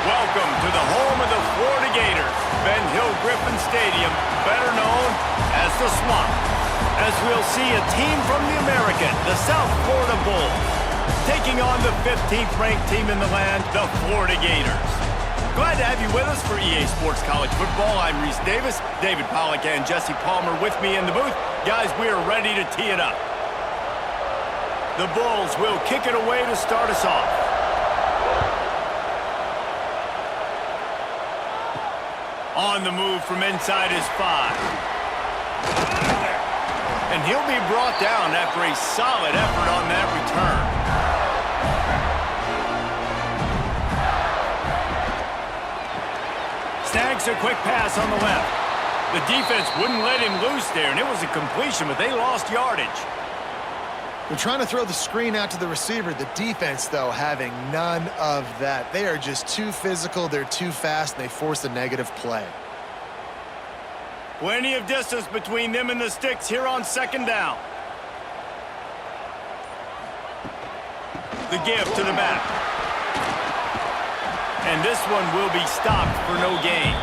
Welcome to the home of the Florida Gators, Ben Hill Griffin Stadium, better known as the Swamp. As we'll see a team from the American, the South Florida Bulls, taking on the 15th ranked team in the land, the Florida Gators. Glad to have you with us for EA Sports College Football. I'm Reese Davis, David Pollack and Jesse Palmer with me in the booth. Guys, we are ready to tee it up. The Bulls will kick it away to start us off. On the move from inside his 5. And he'll be brought down after a solid effort on that return. Snags a quick pass on the left. The defense wouldn't let him loose there, and it was a completion, but they lost yardage. They're trying to throw the screen out to the receiver. The defense, though, having none of that. They are just too physical, they're too fast, and they force a negative play. Plenty of distance between them and the sticks here on second down. The give to the back. And this one will be stopped for no gain.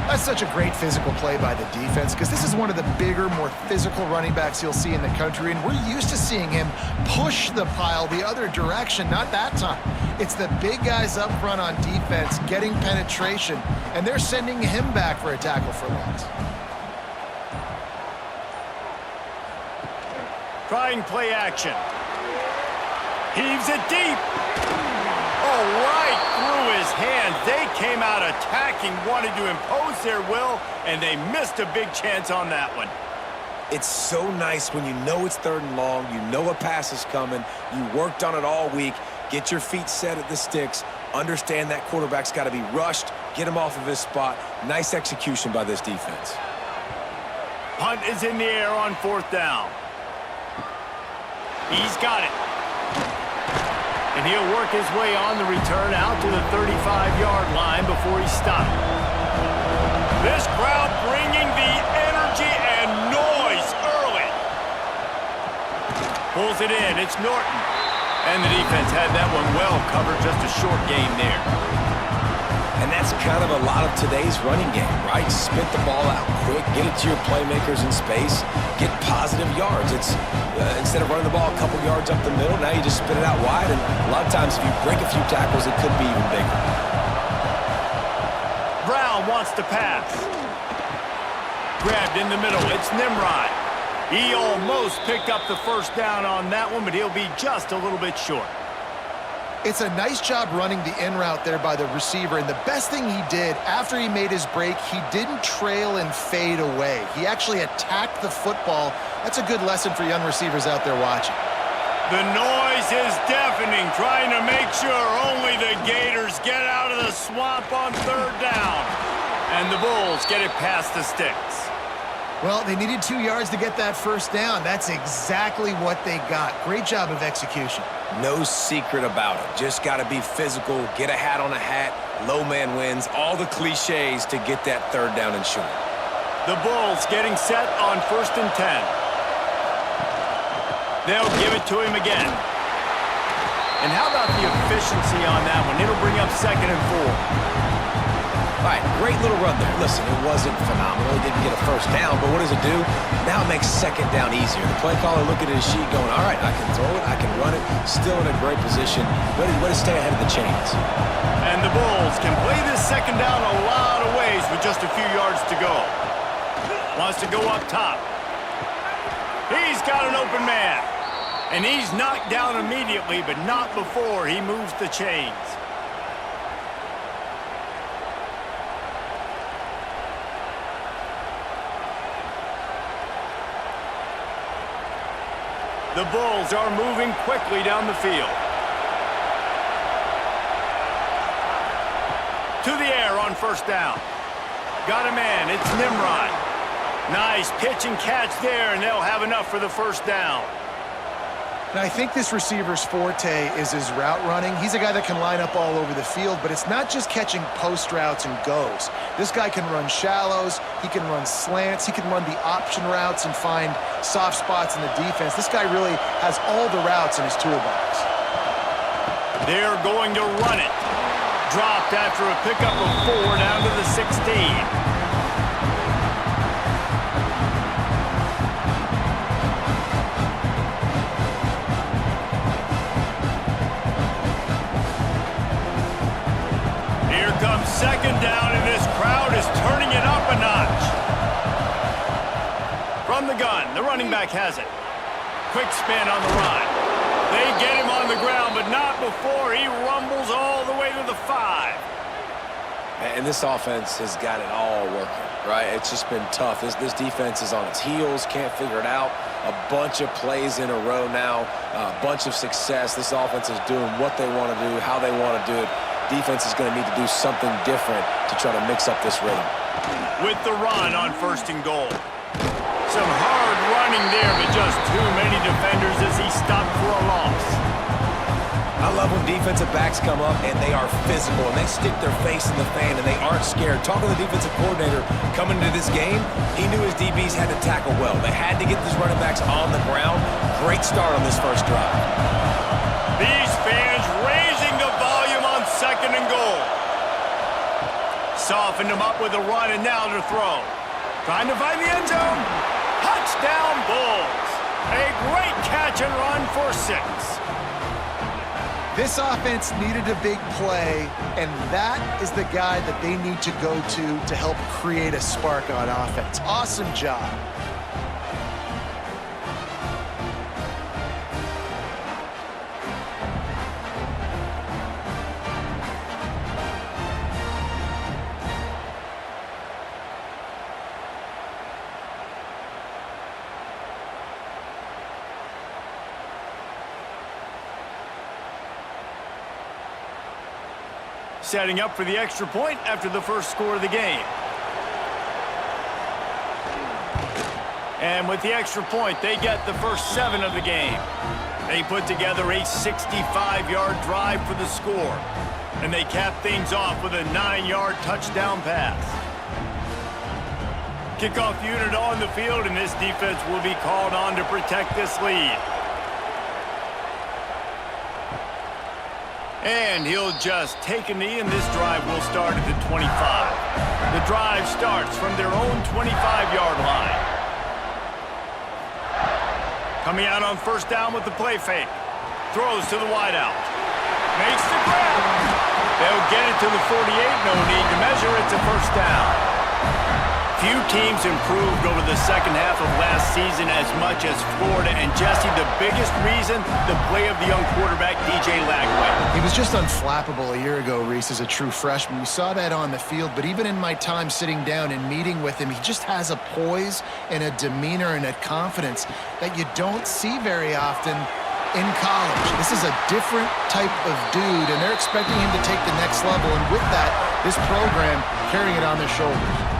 That's such a great physical play by the defense because this is one of the bigger, more physical running backs you'll see in the country, and we're used to seeing him push the pile the other direction. Not that time. It's the big guys up front on defense getting penetration, and they're sending him back for a tackle for loss. Trying play action. Heaves it deep. Oh, right through his hands. They came out attacking, wanted to impose their will, and they missed a big chance on that one. It's so nice when you know it's 3rd and long, you know a pass is coming, you worked on it all week, get your feet set at the sticks, understand that quarterback's got to be rushed, get him off of his spot. Nice execution by this defense. Punt is in the air on 4th down. He's got it. And he'll work his way on the return out to the 35-yard line before he's stopped. This crowd bringing the energy and noise early. Pulls it in. It's Norton. And the defense had that one well covered. Just a short gain there. And that's kind of a lot of today's running game, right? Spit the ball out quick, get it to your playmakers in space, get positive yards. It's instead of running the ball a couple yards up the middle, now you just spit it out wide, and a lot of times if you break a few tackles, it could be even bigger. Brown wants to pass. Grabbed in the middle. It's Nimrod. He almost picked up the first down on that one, but he'll be just a little bit short. It's a nice job running the in route there by the receiver, and the best thing he did after he made his break, he didn't trail and fade away. He actually attacked the football. That's a good lesson for young receivers out there watching. The noise is deafening, trying to make sure only the Gators get out of the swamp on 3rd down. And the Bulls get it past the sticks. Well, they needed 2 yards to get that first down. That's exactly what they got. Great job of execution. No secret about it. Just got to be physical, get a hat on a hat, low man wins, all the cliches to get that 3rd down and short. The Bulls getting set on 1st and 10. They'll give it to him again. And how about the efficiency on that one? It'll bring up 2nd and 4. All right, great little run there. Listen, it wasn't phenomenal. He didn't get a first down, but what does it do? Now it makes 2nd down easier. The play caller looking at his sheet going, all right, I can throw it, I can run it. Still in a great position. Way to stay ahead of the chains. And the Bulls can play this 2nd down a lot of ways with just a few yards to go. Wants to go up top. He's got an open man. And he's knocked down immediately, but not before he moves the chains. The Bulls are moving quickly down the field. To the air on 1st down. Got a man. It's Nimrod. Nice pitch and catch there, and they'll have enough for the first down. And I think this receiver's forte is his route running. He's a guy that can line up all over the field, but it's not just catching post routes and goes. This guy can run shallows, he can run slants, he can run the option routes and find soft spots in the defense. This guy really has all the routes in his toolbox. They're going to run it. Dropped after a pickup of 4 down to the 16. Second down, and this crowd is turning it up a notch. From the gun, the running back has it. Quick spin on the run. They get him on the ground, but not before he rumbles all the way to the 5. And this offense has got it all working, right? It's just been tough. This defense is on its heels, can't figure it out. A bunch of plays in a row now, a bunch of success. This offense is doing what they want to do, how they want to do it. Defense is going to need to do something different to try to mix up this rhythm. With the run on 1st and goal. Some hard running there, but just too many defenders as he stopped for a loss. I love when defensive backs come up and they are physical and they stick their face in the fan and they aren't scared. Talking to the defensive coordinator coming into this game, he knew his DBs had to tackle well. They had to get these running backs on the ground. Great start on this first drive. These fans raising the volume on 2nd and goal. Softened him up with a run and now to throw. Trying to find the end zone. Touchdown Bulls. A great catch and run for 6. This offense needed a big play, and that is the guy that they need to go to help create a spark on offense. Awesome job. Setting up for the extra point after the first score of the game. And with the extra point, they get the first 7 of the game. They put together a 65-yard drive for the score. And they cap things off with a 9-yard touchdown pass. Kickoff unit on the field, and this defense will be called on to protect this lead. And he'll just take a knee, and this drive will start at the 25. The drive starts from their own 25-yard line. Coming out on 1st down with the play fake. Throws to the wideout. Makes the grab. They'll get it to the 48. No need to measure. It's a 1st down. Few teams improved over the second half of last season as much as Florida. And Jesse, the biggest reason, the play of the young quarterback, DJ Lagway. He was just unflappable a year ago, Reese, as a true freshman. We saw that on the field, but even in my time sitting down and meeting with him, he just has a poise and a demeanor and a confidence that you don't see very often in college. This is a different type of dude, and they're expecting him to take the next level. And with that, this program carrying it on their shoulders.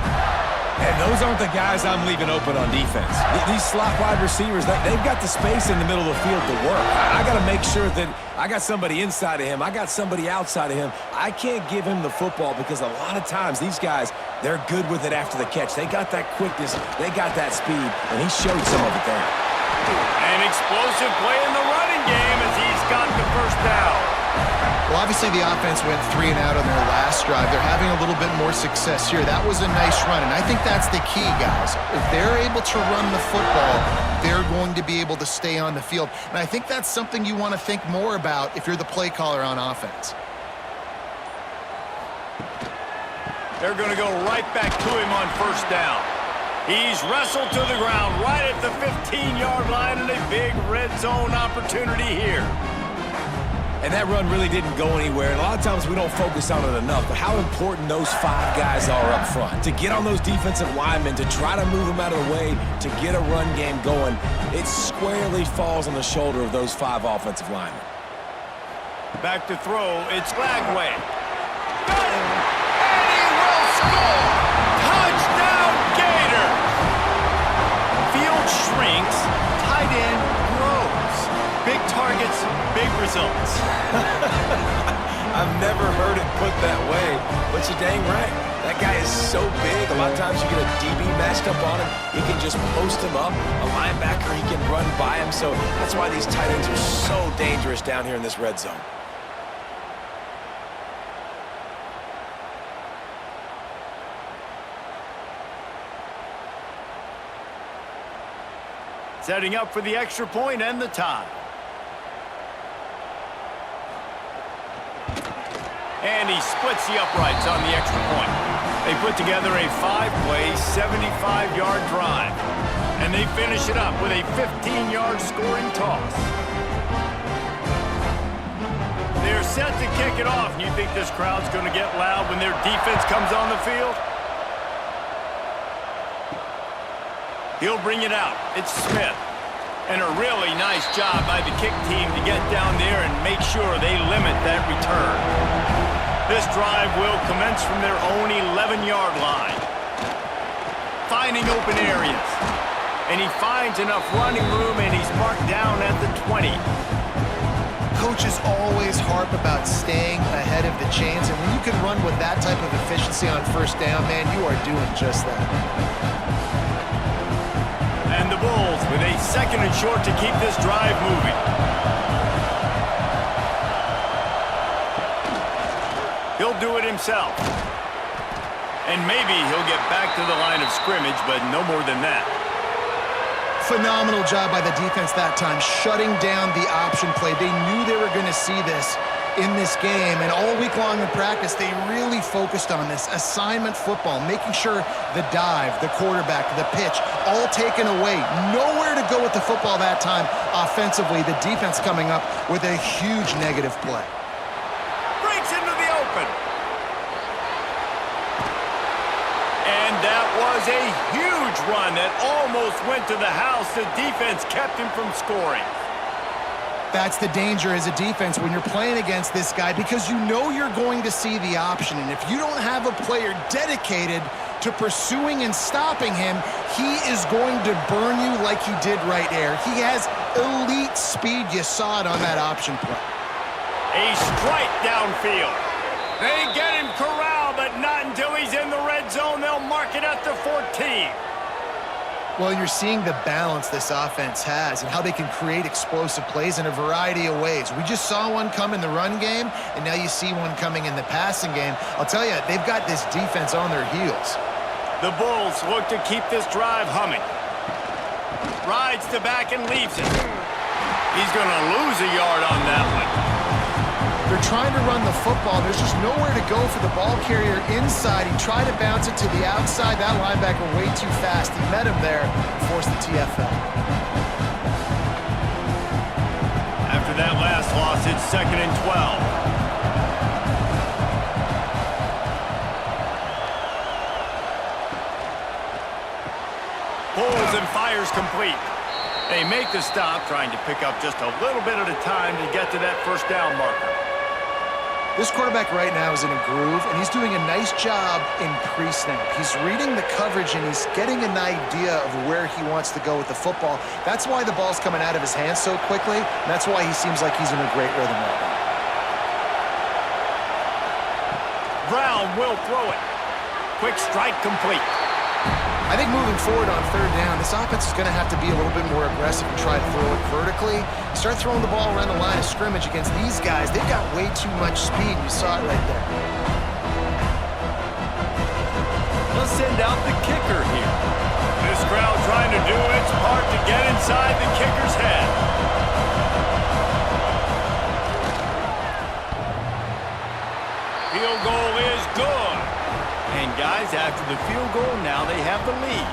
And those aren't the guys I'm leaving open on defense. These slot wide receivers, they've got the space in the middle of the field to work. I got to make sure that I got somebody inside of him. I got somebody outside of him. I can't give him the football because a lot of times these guys, they're good with it after the catch. They got that quickness. They got that speed, and he showed some of it there. An explosive play in the running game as he's got the 1st down. Well, obviously the offense went 3 and out on their last drive. They're having a little bit more success here. That was a nice run, and I think that's the key, guys. If they're able to run the football, they're going to be able to stay on the field. And I think that's something you want to think more about if you're the play caller on offense. They're going to go right back to him on 1st down. He's wrestled to the ground right at the 15-yard line, and a big red zone opportunity here. And that run really didn't go anywhere. And a lot of times we don't focus on it enough, but how important those 5 guys are up front. To get on those defensive linemen, to try to move them out of the way, to get a run game going, it squarely falls on the shoulder of those 5 offensive linemen. Back to throw, it's Lagway. Got it! And he will score! Touchdown Gators! Field shrinks, tight end grows. Big targets, big results. I've never heard it put that way, but you're dang right. That guy is so big. A lot of times you get a DB matched up on him. He can just post him up. A linebacker, he can run by him. So that's why these tight ends are so dangerous down here in this red zone. setting up for the extra point and the tie. And he splits the uprights on the extra point. They put together a 5-play, 75-yard drive. And they finish it up with a 15-yard scoring toss. They're set to kick it off, and you think this crowd's going to get loud when their defense comes on the field? He'll bring it out. It's Smith. And a really nice job by the kick team to get down there and make sure they limit that return. This drive will commence from their own 11-yard line. Finding open areas. And he finds enough running room, and he's marked down at the 20. Coaches always harp about staying ahead of the chains, and when you can run with that type of efficiency on first down, man, you are doing just that. And the Bulls with a 2nd and short to keep this drive moving. He'll do it himself. And maybe he'll get back to the line of scrimmage, but no more than that. Phenomenal job by the defense that time, shutting down the option play. They knew they were going to see this in this game, and all week long in practice, they really focused on this assignment football, making sure the dive, the quarterback, the pitch, all taken away. Nowhere to go with the football that time offensively. The defense coming up with a huge negative play. Breaks into the open. And that was a huge run that almost went to the house. The defense kept him from scoring. That's the danger as a defense when you're playing against this guy, because you know you're going to see the option. And if you don't have a player dedicated to pursuing and stopping him, he is going to burn you like he did right there. He has elite speed. You saw it on that option play. A strike downfield. They get him corralled, but not until he's in the red zone. They'll mark it at the 14. Well, you're seeing the balance this offense has and how they can create explosive plays in a variety of ways. We just saw one come in the run game, and now you see one coming in the passing game. I'll tell you, they've got this defense on their heels. The Bulls look to keep this drive humming. Rides to back and leaves it. He's going to lose a yard on that one. They're trying to run the football. There's just nowhere to go for the ball carrier inside. He tried to bounce it to the outside. That linebacker way too fast. He met him there and forced the TFL. After that last loss, it's 2nd and 12. Pulls and fires complete. They make the stop, trying to pick up just a little bit at a time to get to that first down marker. This quarterback right now is in a groove, and he's doing a nice job in pre-snap. He's reading the coverage, and he's getting an idea of where he wants to go with the football. That's why the ball's coming out of his hands so quickly, and that's why he seems like he's in a great rhythm right now. Brown will throw it. Quick strike complete. I think moving forward on 3rd down, this offense is going to have to be a little bit more aggressive and try to throw it vertically. Start throwing the ball around the line of scrimmage against these guys. They've got way too much speed. You saw it right there. Let's send out the kicker here. This crowd trying to do its part to get inside the kicker's head. Field goal is good. And guys, after the field goal, now they have the lead.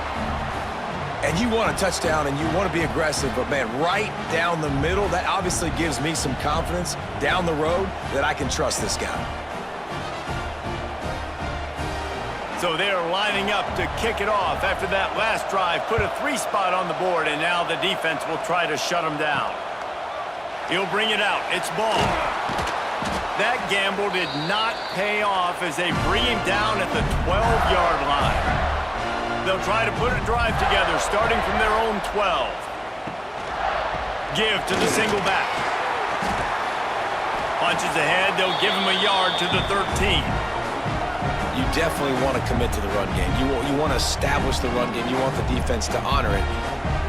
And you want a touchdown and you want to be aggressive, but man, right down the middle, that obviously gives me some confidence down the road that I can trust this guy. So they're lining up to kick it off after that last drive. Put a 3 spot on the board, and now the defense will try to shut them down. He'll bring it out. It's ball. That gamble did not pay off as they bring him down at the 12-yard line. They'll try to put a drive together starting from their own 12. Give to the single back. Punches ahead. They'll give him a yard to the 13. You definitely want to commit to the run game. You want to establish the run game. You want the defense to honor it.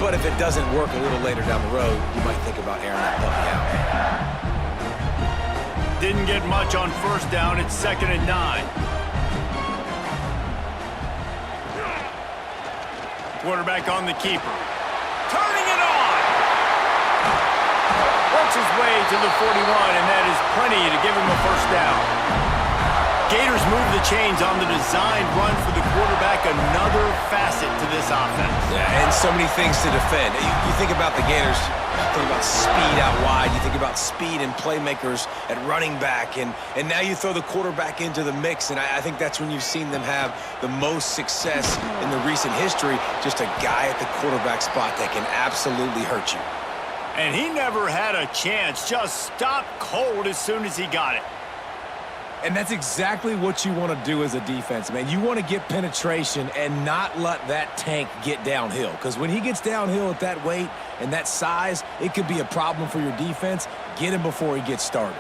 But if it doesn't work a little later down the road, you might think about airing that puppy out. Didn't get much on 1st down. It's 2nd and 9. Quarterback on the keeper. turning it on. Works his way to the 41, and that is plenty to give him a first down. Gators move the chains on the designed run for the quarterback, another facet to this offense. Yeah, and so many things to defend. You think about the Gators, you think about speed out wide, you think about speed and playmakers at running back, and now you throw the quarterback into the mix, and I think that's when you've seen them have the most success in the recent history, just a guy at the quarterback spot that can absolutely hurt you. And he never had a chance, just stopped cold as soon as he got it. And that's exactly what you want to do as a defense, man. You want to get penetration and not let that tank get downhill. Because when he gets downhill at that weight and that size, it could be a problem for your defense. Get him before he gets started.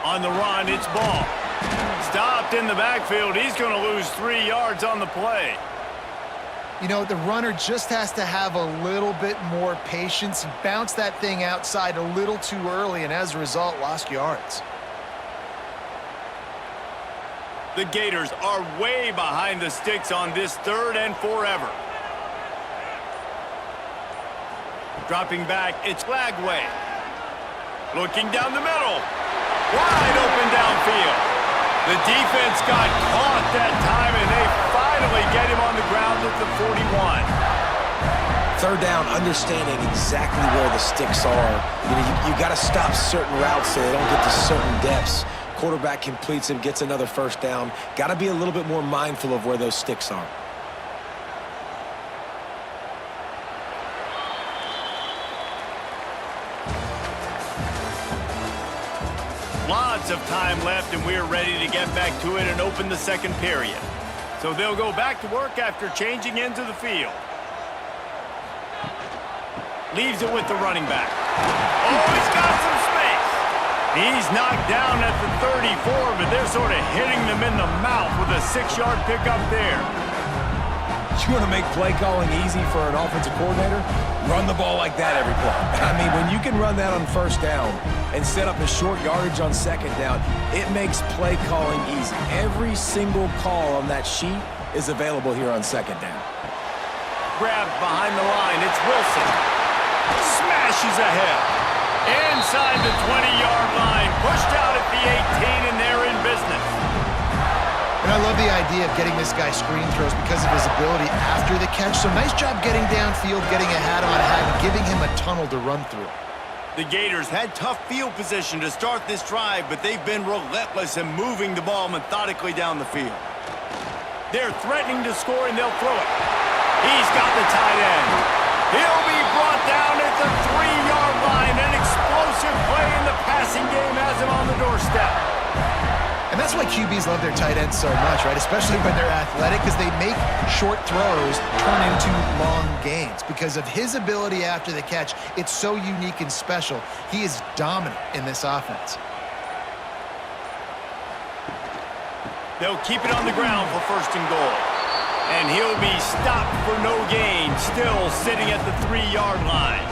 On the run, it's ball. Stopped in the backfield. He's going to lose 3 yards on the play. You know, the runner just has to have a little bit more patience. He bounced that thing outside a little too early, and as a result, lost yards. The Gators are way behind the sticks on this 3rd and forever. Dropping back, it's Lagway. Looking down the middle. Wide open downfield. The defense got caught that time, and they finally get him on the ground at the 41. 3rd down, understanding exactly where the sticks are. You got to stop certain routes so they don't get to certain depths. Quarterback completes him, gets another first down. Got to be a little bit more mindful of where those sticks are. Lots of time left, and we're ready to get back to it and open the 2nd period. So they'll go back to work after changing into the field. Leaves it with the running back. Oh, he's got some space. He's knocked down at the 34, but they're sort of hitting them in the mouth with a 6-yard pickup there. You want to make play calling easy for an offensive coordinator? Run the ball like that every play. I mean, when you can run that on 1st down and set up a short yardage on 2nd down, it makes play calling easy. Every single call on that sheet is available here on 2nd down. Grabbed behind the line, it's Wilson. Smashes ahead. Inside the 20-yard line, pushed out at the 18, and they're in business. And I love the idea of getting this guy screen throws because of his ability after the catch. So nice job getting downfield, getting a hat-on-hat, and giving him a tunnel to run through. The Gators had tough field position to start this drive, but they've been relentless in moving the ball methodically down the field. They're threatening to score, and they'll throw it. He's got the tight end. He'll be brought down at the 3-yard line. An explosive play in the passing game has him on the doorstep. And that's why QBs love their tight ends so much, right? Especially when they're athletic, because they make short throws turn into long gains. Because of his ability after the catch, it's so unique and special. He is dominant in this offense. They'll keep it on the ground for 1st and goal. And he'll be stopped for no gain, still sitting at the 3-yard line.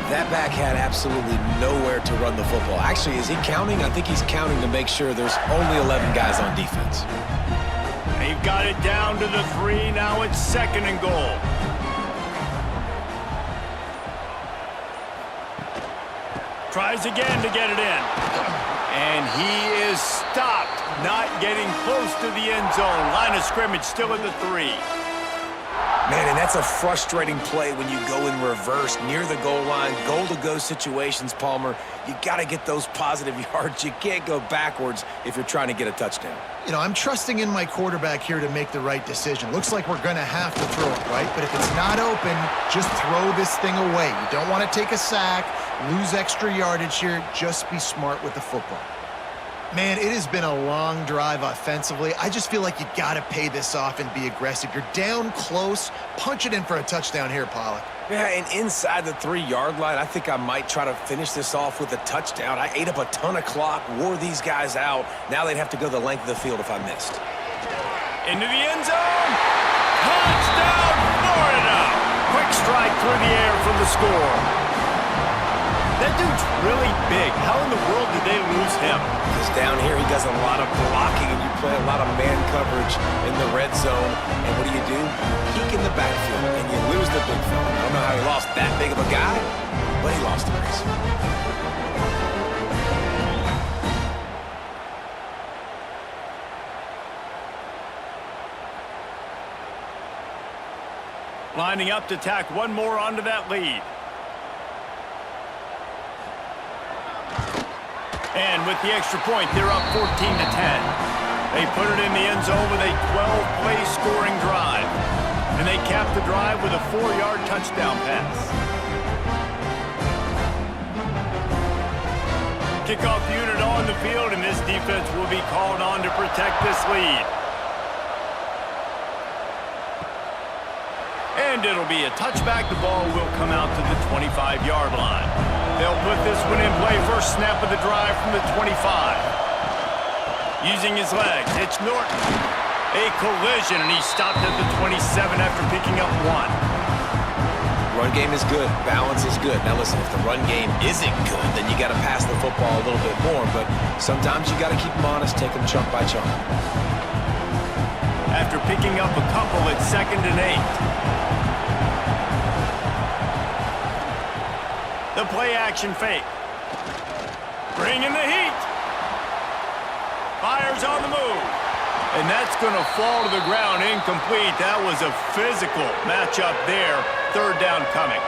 That back had absolutely nowhere to run the football. Actually, is he counting? I think he's counting to make sure there's only 11 guys on defense. They've got it down to the 3. Now it's 2nd and goal. Tries again to get it in. And he is stopped, not getting close to the end zone. Line of scrimmage still at the 3. Man, and that's a frustrating play when you go in reverse near the goal line, goal-to-go situations, Palmer. You got to get those positive yards. You can't go backwards if you're trying to get a touchdown. You know, I'm trusting in my quarterback here to make the right decision. Looks like we're going to have to throw it, right? But if it's not open, just throw this thing away. You don't want to take a sack, lose extra yardage here. Just be smart with the football. Man, it has been a long drive offensively. I just feel like you got to pay this off and be aggressive. You're down close. Punch it in for a touchdown here, Pollock. Yeah, and inside the 3-yard line, I think I might try to finish this off with a touchdown. I ate up a ton of clock, wore these guys out. Now they'd have to go the length of the field if I missed. Into the end zone. Touchdown, Florida. Quick strike through the air for the score. That dude's really big. How in the world did they lose him? He's down here. He does a lot of blocking, and you play a lot of man coverage in the red zone. And what do? Peek in the backfield, and you lose the big fella. I don't know how he lost that big of a guy, but he lost the race. Lining up to tack one more onto that lead. And with the extra point, they're up 14-10. They put it in the end zone with a 12-play scoring drive. And they cap the drive with a 4-yard touchdown pass. Kickoff unit on the field, and this defense will be called on to protect this lead. And it'll be a touchback. The ball will come out to the 25-yard line. They'll put this one in play. First snap of the drive from the 25. Using his legs, it's Norton. A collision, and he stopped at the 27 after picking up 1. Run game is good. Balance is good. Now listen, if the run game isn't good, then you got to pass the football a little bit more. But sometimes you got to keep them honest, take them chunk by chunk. After picking up a couple, it's 2nd and 8. The play-action fake. Bringing the heat. Fires on the move. And that's going to fall to the ground incomplete. That was a physical matchup there. 3rd down coming.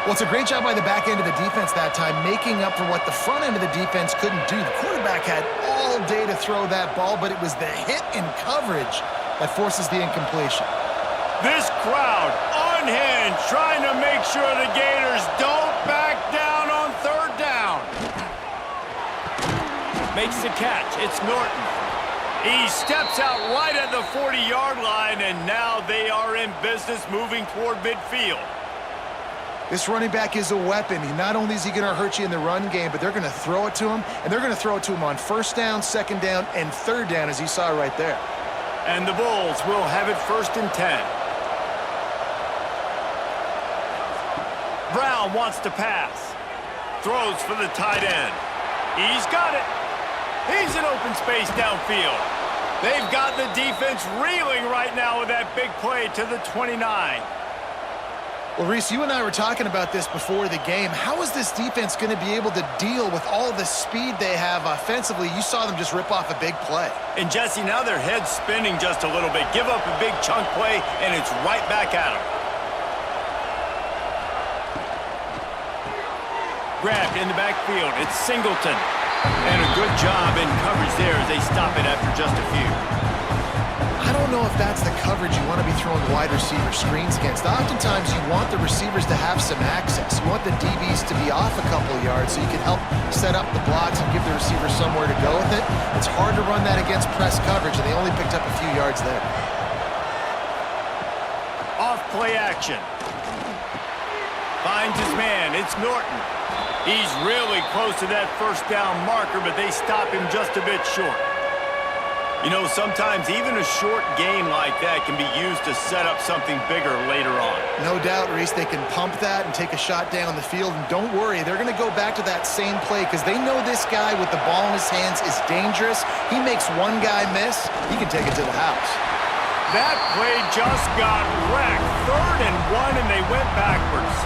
Well, it's a great job by the back end of the defense that time, making up for what the front end of the defense couldn't do. The quarterback had all day to throw that ball, but it was the hit in coverage that forces the incompletion. This crowd unhinged, trying to make sure the Gators don't back down on 3rd down. Makes the catch. It's Norton. He steps out right at the 40-yard line, and now they are in business moving toward midfield. This running back is a weapon. Not only is he going to hurt you in the run game, but they're going to throw it to him, and they're going to throw it to him on 1st down, 2nd down, and 3rd down, as you saw right there. And the Bulls will have it 1st and 10. Brown wants to pass. Throws for the tight end. He's got it. He's in open space downfield. They've got the defense reeling right now with that big play to the 29. Well, Reese, you and I were talking about this before the game. How is this defense going to be able to deal with all the speed they have offensively? You saw them just rip off a big play. And, Jesse, now their head's spinning just a little bit. Give up a big chunk play, and it's right back at them. Grabbed in the backfield. It's Singleton. And a good job in coverage there as they stop it after just a few. I don't know if that's the coverage you want to be throwing wide receiver screens against. Oftentimes you want the receivers to have some access. You want the DBs to be off a couple yards so you can help set up the blocks and give the receiver somewhere to go with it. It's hard to run that against press coverage, and they only picked up a few yards there. Off play action. Finds his man. It's Norton. He's really close to that 1st down marker, but they stop him just a bit short. You know, sometimes even a short game like that can be used to set up something bigger later on. No doubt, Reese, they can pump that and take a shot down the field. And don't worry, they're going to go back to that same play because they know this guy with the ball in his hands is dangerous. He makes one guy miss, he can take it to the house. That play just got wrecked. 3rd and 1, and they went backwards.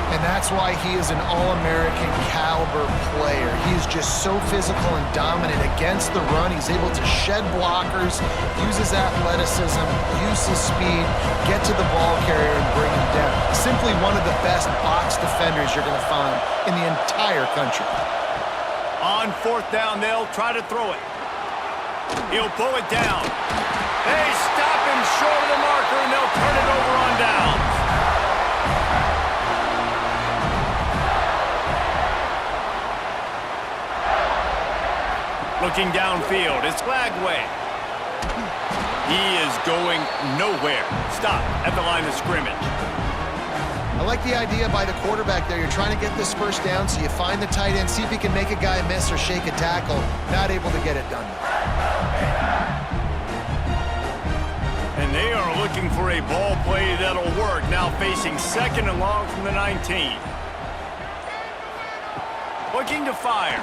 And that's why he is an All-American caliber player. He is just so physical and dominant against the run. He's able to shed blockers, use his athleticism, use his speed, get to the ball carrier and bring him down. Simply one of the best box defenders you're going to find in the entire country. On 4th down, they'll try to throw it. He'll pull it down. They stop him short of the marker, and they'll turn it over on downs. Looking downfield, it's Lagway. He is going nowhere. Stop at the line of scrimmage. I like the idea by the quarterback there. You're trying to get this 1st down, so you find the tight end, see if he can make a guy miss or shake a tackle. Not able to get it done. And they are looking for a ball play that'll work. Now facing 2nd and long from the 19. Looking to fire.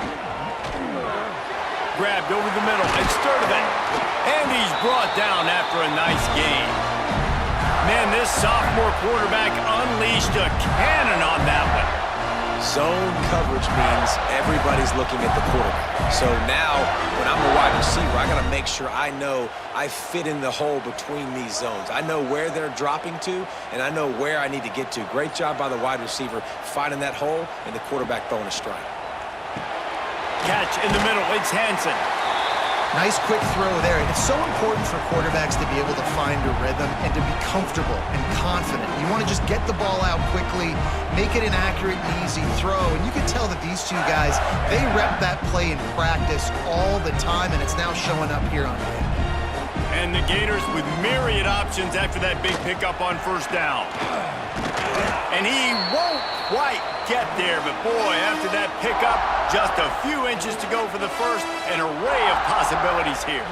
Grabbed over the middle. It's Sturdivant. And he's brought down after a nice gain. Man, this sophomore quarterback unleashed a cannon on that one. Zone coverage means everybody's looking at the quarterback. So now, when I'm a wide receiver, I got to make sure I know I fit in the hole between these zones. I know where they're dropping to, and I know where I need to get to. Great job by the wide receiver finding that hole, and the quarterback throwing a strike. Catch in the middle. It's Hansen. Nice quick throw there, and it's so important for quarterbacks to be able to find a rhythm and to be comfortable and confident. You want to just get the ball out quickly, make it an accurate and easy throw, and you can tell that these two guys, they rep that play in practice all the time, and it's now showing up here on game. And the Gators with myriad options after that big pickup on first down. And he won't quite get there, but boy, after that pickup, just a few inches to go for the first, an array of possibilities here.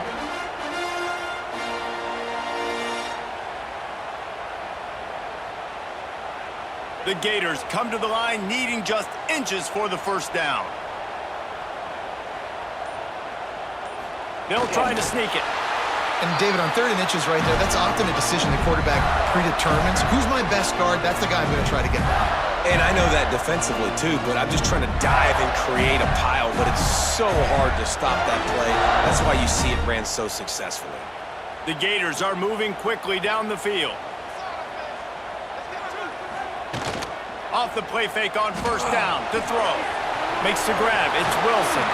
The Gators come to the line needing just inches for the first down. They'll try to sneak it. And David, on 3rd and inches right there, that's often a decision the quarterback predetermines. Who's my best guard? That's the guy I'm going to try to get by. And I know that defensively too, but I'm just trying to dive and create a pile, but it's so hard to stop that play. That's why you see it ran so successfully. The Gators are moving quickly down the field. Off the play fake on first down to throw. Makes the grab. It's Wilson.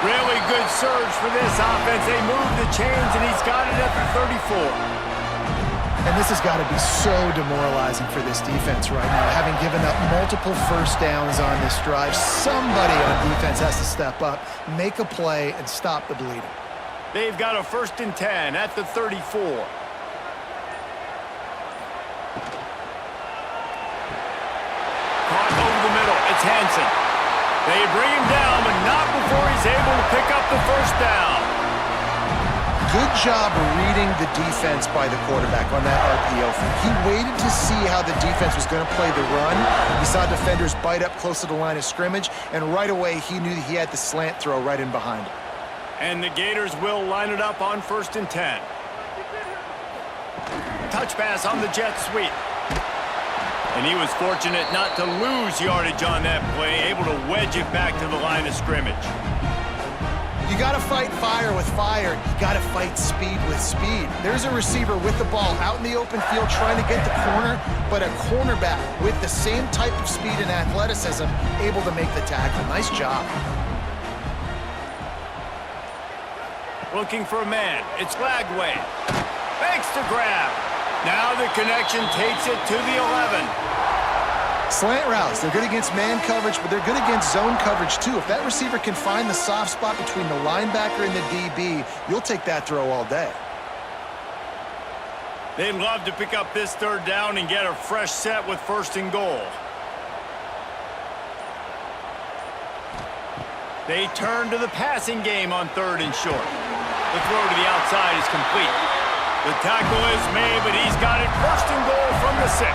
Really good surge for this offense. They move the chains, and he's got it at the 34. And this has got to be so demoralizing for this defense right now. Having given up multiple first downs on this drive, somebody on defense has to step up, make a play, and stop the bleeding. They've got a 1st and 10 at the 34. Caught over the middle. It's Hansen. They bring him down, but not before he's able to pick up the first down. Good job reading the defense by the quarterback on that RPO. He waited to see how the defense was going to play the run. He saw defenders bite up close to the line of scrimmage, and right away he knew he had the slant throw right in behind him. And the Gators will line it up on 1st and 10. Touch pass on the jet sweep. And he was fortunate not to lose yardage on that play, able to wedge it back to the line of scrimmage. You got to fight fire with fire. You got to fight speed with speed. There's a receiver with the ball out in the open field trying to get the corner, but a cornerback with the same type of speed and athleticism able to make the tackle. Nice job. Looking for a man. It's Lagway. Makes the grab. Now the connection takes it to the 11. Slant routes, they're good against man coverage, but they're good against zone coverage too. If that receiver can find the soft spot between the linebacker and the DB, you'll take that throw all day. They'd love to pick up this 3rd down and get a fresh set with 1st and goal. They turn to the passing game on 3rd and short. The throw to the outside is complete. The tackle is made, but he's got it 1st and goal from the 6.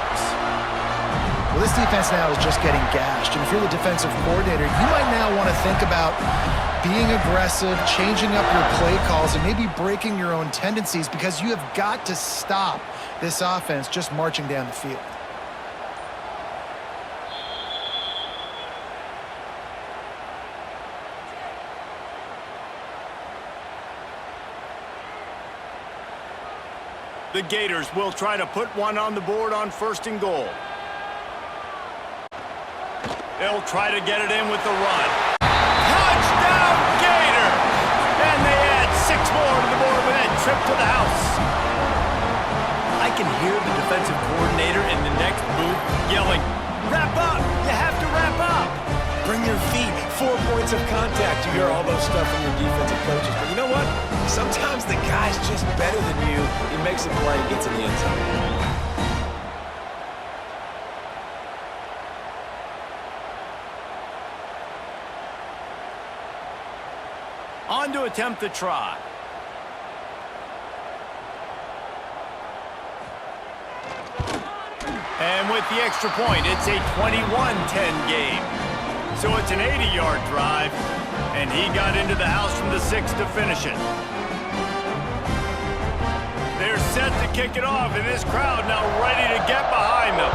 Well, this defense now is just getting gashed, and if you're the defensive coordinator, you might now want to think about being aggressive, changing up your play calls, and maybe breaking your own tendencies, because you have got to stop this offense just marching down the field. The Gators will try to put one on the board on 1st and goal. They'll try to get it in with the run. Touchdown, Gators! And they add 6 more to the board with that trip to the house. I can hear the defensive coordinator in the next booth yelling, "Wrap up! You have to wrap up!" Bring your feet, 4 points of contact. You hear all those stuff from your defensive coaches. But you know what? Sometimes the guy's just better than you. He makes a play and gets in the end zone. On to attempt the try. And with the extra point, it's a 21-10 game. So it's an 80-yard drive, and he got into the house from the 6 to finish it. They're set to kick it off, and this crowd now ready to get behind them.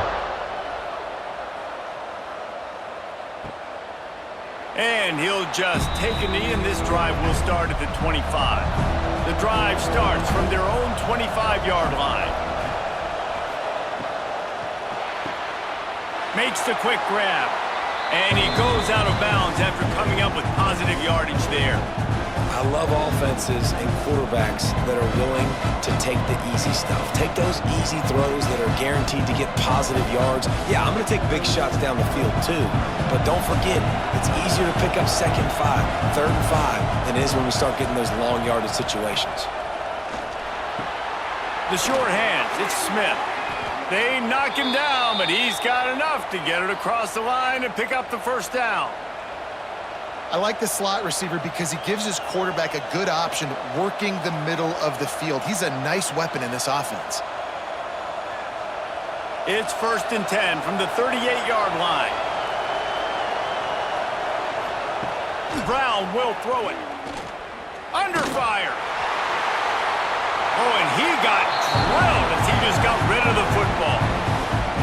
And he'll just take a knee, and this drive will start at the 25. The drive starts from their own 25-yard line. Makes the quick grab. And he goes out of bounds after coming up with positive yardage there. I love offenses and quarterbacks that are willing to take the easy stuff. Take those easy throws that are guaranteed to get positive yards. Yeah, I'm going to take big shots down the field too. But don't forget, it's easier to pick up 2nd and 5, 3rd and 5 than it is when we start getting those long yardage situations. The short hands, it's Smith. They knock him down, but he's got enough to get it across the line and pick up the first down. I like the slot receiver because he gives his quarterback a good option working the middle of the field. He's a nice weapon in this offense. It's 1st and 10 from the 38-yard line. Brown will throw it. Under fire. Oh, and he got drilled as he just got rid of the football.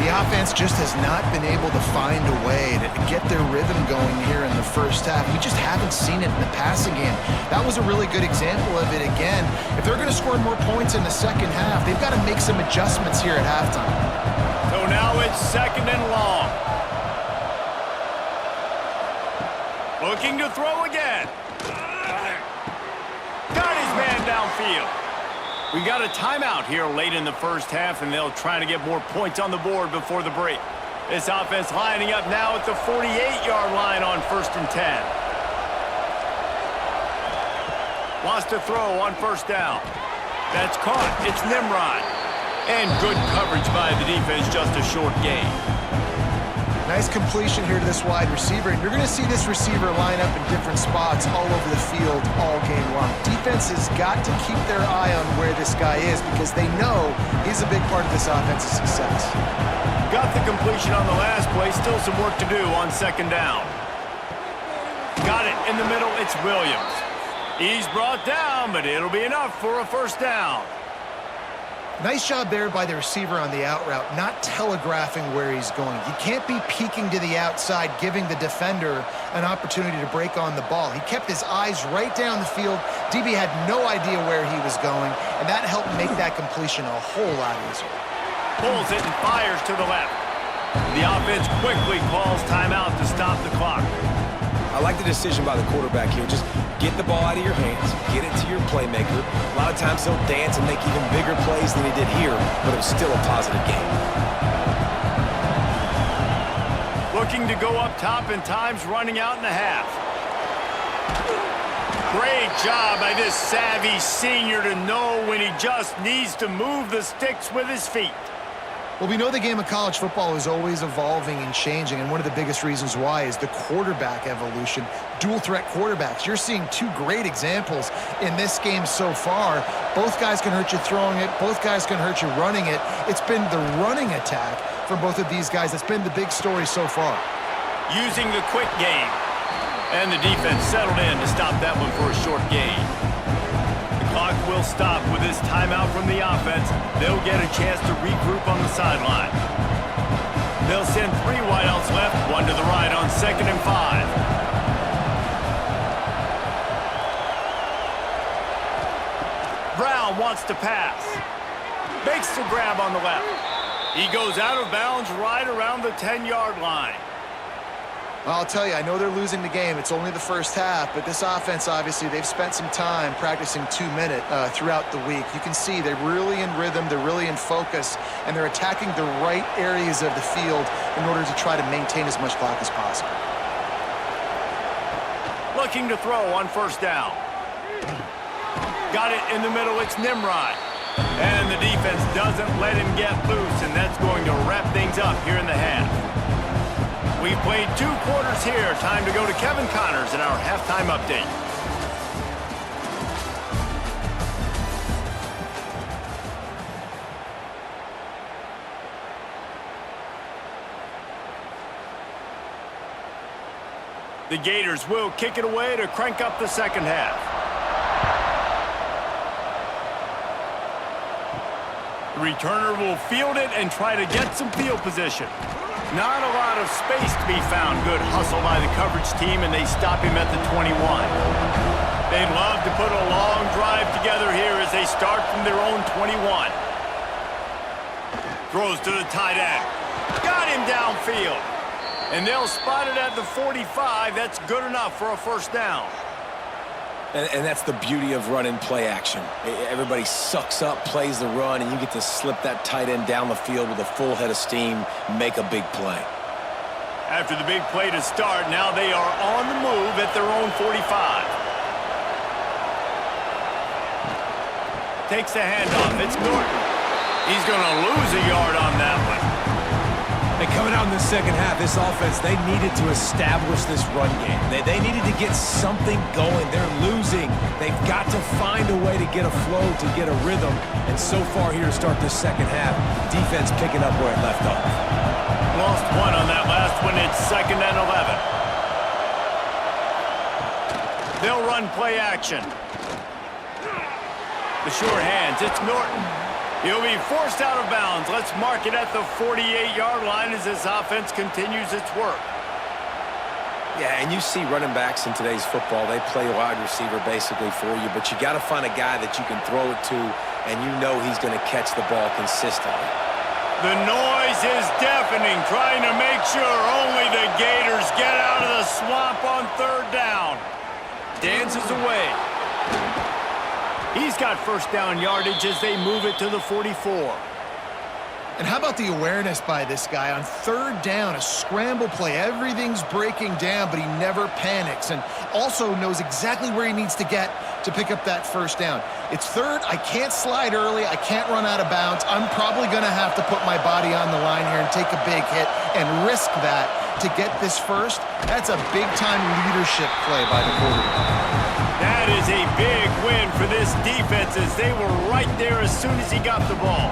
The offense just has not been able to find a way to get their rhythm going here in the first half. We just haven't seen it in the passing game. That was a really good example of it again. If they're going to score more points in the second half, they've got to make some adjustments here at halftime. So now it's 2nd and long. Looking to throw again. Got his man downfield. We got a timeout here late in the first half, and they'll try to get more points on the board before the break. This offense lining up now at the 48-yard line on 1st and 10. Wants to throw on 1st down. That's caught. It's Nimrod. And good coverage by the defense, just a short gain. Nice completion here to this wide receiver, and you're going to see this receiver line up in different spots all over the field all game long. Defense has got to keep their eye on where this guy is because they know he's a big part of this offense's success. Got the completion on the last play, still some work to do on 2nd down. Got it in the middle, it's Williams. He's brought down, but it'll be enough for a 1st down. Nice job there by the receiver on the out route, not telegraphing where he's going. You can't be peeking to the outside, giving the defender an opportunity to break on the ball. He kept his eyes right down the field. DB had no idea where he was going, and that helped make that completion a whole lot easier. Pulls it and fires to the left. The offense quickly calls timeout to stop the clock. I like the decision by the quarterback here. Just get the ball out of your hands, get it to your playmaker. A lot of times he'll dance and make even bigger plays than he did here, but it was still a positive game. Looking to go up top, and time's running out in the half. Great job by this savvy senior to know when he just needs to move the sticks with his feet. Well, we know the game of college football is always evolving and changing, and one of the biggest reasons why is the quarterback evolution. Dual threat quarterbacks. You're seeing two great examples in this game so far. Both guys can hurt you throwing it. Both guys can hurt you running it. It's been the running attack for both of these guys that's been the big story so far. Using the quick game. And the defense settled in to stop that one for a short gain. Clock will stop with this timeout from the offense. They'll get a chance to regroup on the sideline. They'll send 3 wideouts left, 1 to the right on 2nd and 5. Brown wants to pass. Makes the grab on the left. He goes out of bounds right around the 10-yard line. Well, I'll tell you, I know they're losing the game. It's only the first half, but this offense, obviously, they've spent some time practicing 2-minute throughout the week. You can see they're really in rhythm, they're really in focus, and they're attacking the right areas of the field in order to try to maintain as much clock as possible. Looking to throw on 1st down. Got it in the middle, it's Nimrod. And the defense doesn't let him get loose, and that's going to wrap things up here in the half. We've played 2 quarters here. Time to go to Kevin Connors in our halftime update. The Gators will kick it away to crank up the second half. The returner will field it and try to get some field position. Not a lot of space to be found. Good hustle by the coverage team, and they stop him at the 21. They'd love to put a long drive together here as they start from their own 21. Throws to the tight end. Got him downfield. And they'll spot it at the 45. That's good enough for a first down. And that's the beauty of running play action. Everybody sucks up, plays the run, and you get to slip that tight end down the field with a full head of steam, make a big play. After the big play to start, now they are on the move at their own 45. Takes the handoff. It's Norton. He's going to lose a yard on that one. And coming out in the second half, this offense, they needed to establish this run game. They needed to get something going. They're losing. They've got to find a way to get a flow, to get a rhythm. And so far here to start this second half, defense picking up where it left off. Lost one on that last one. It's 2nd and 11. They'll run play action. The short hands. It's Norton. He'll be forced out of bounds. Let's mark it at the 48-yard line as this offense continues its work. Yeah, and you see running backs in today's football, they play wide receiver basically for you, but you got to find a guy that you can throw it to, and you know he's going to catch the ball consistently. The noise is deafening, trying to make sure only the Gators get out of the swamp on 3rd down. Dances away. He's got first down yardage as they move it to the 44. And how about the awareness by this guy on 3rd down, a scramble play. Everything's breaking down, but he never panics and also knows exactly where he needs to get to pick up that first down. It's 3rd. I can't slide early. I can't run out of bounds. I'm probably going to have to put my body on the line here and take a big hit and risk that to get this first. That's a big-time leadership play by the quarterback. That is a big win for this defense as they were right there as soon as he got the ball.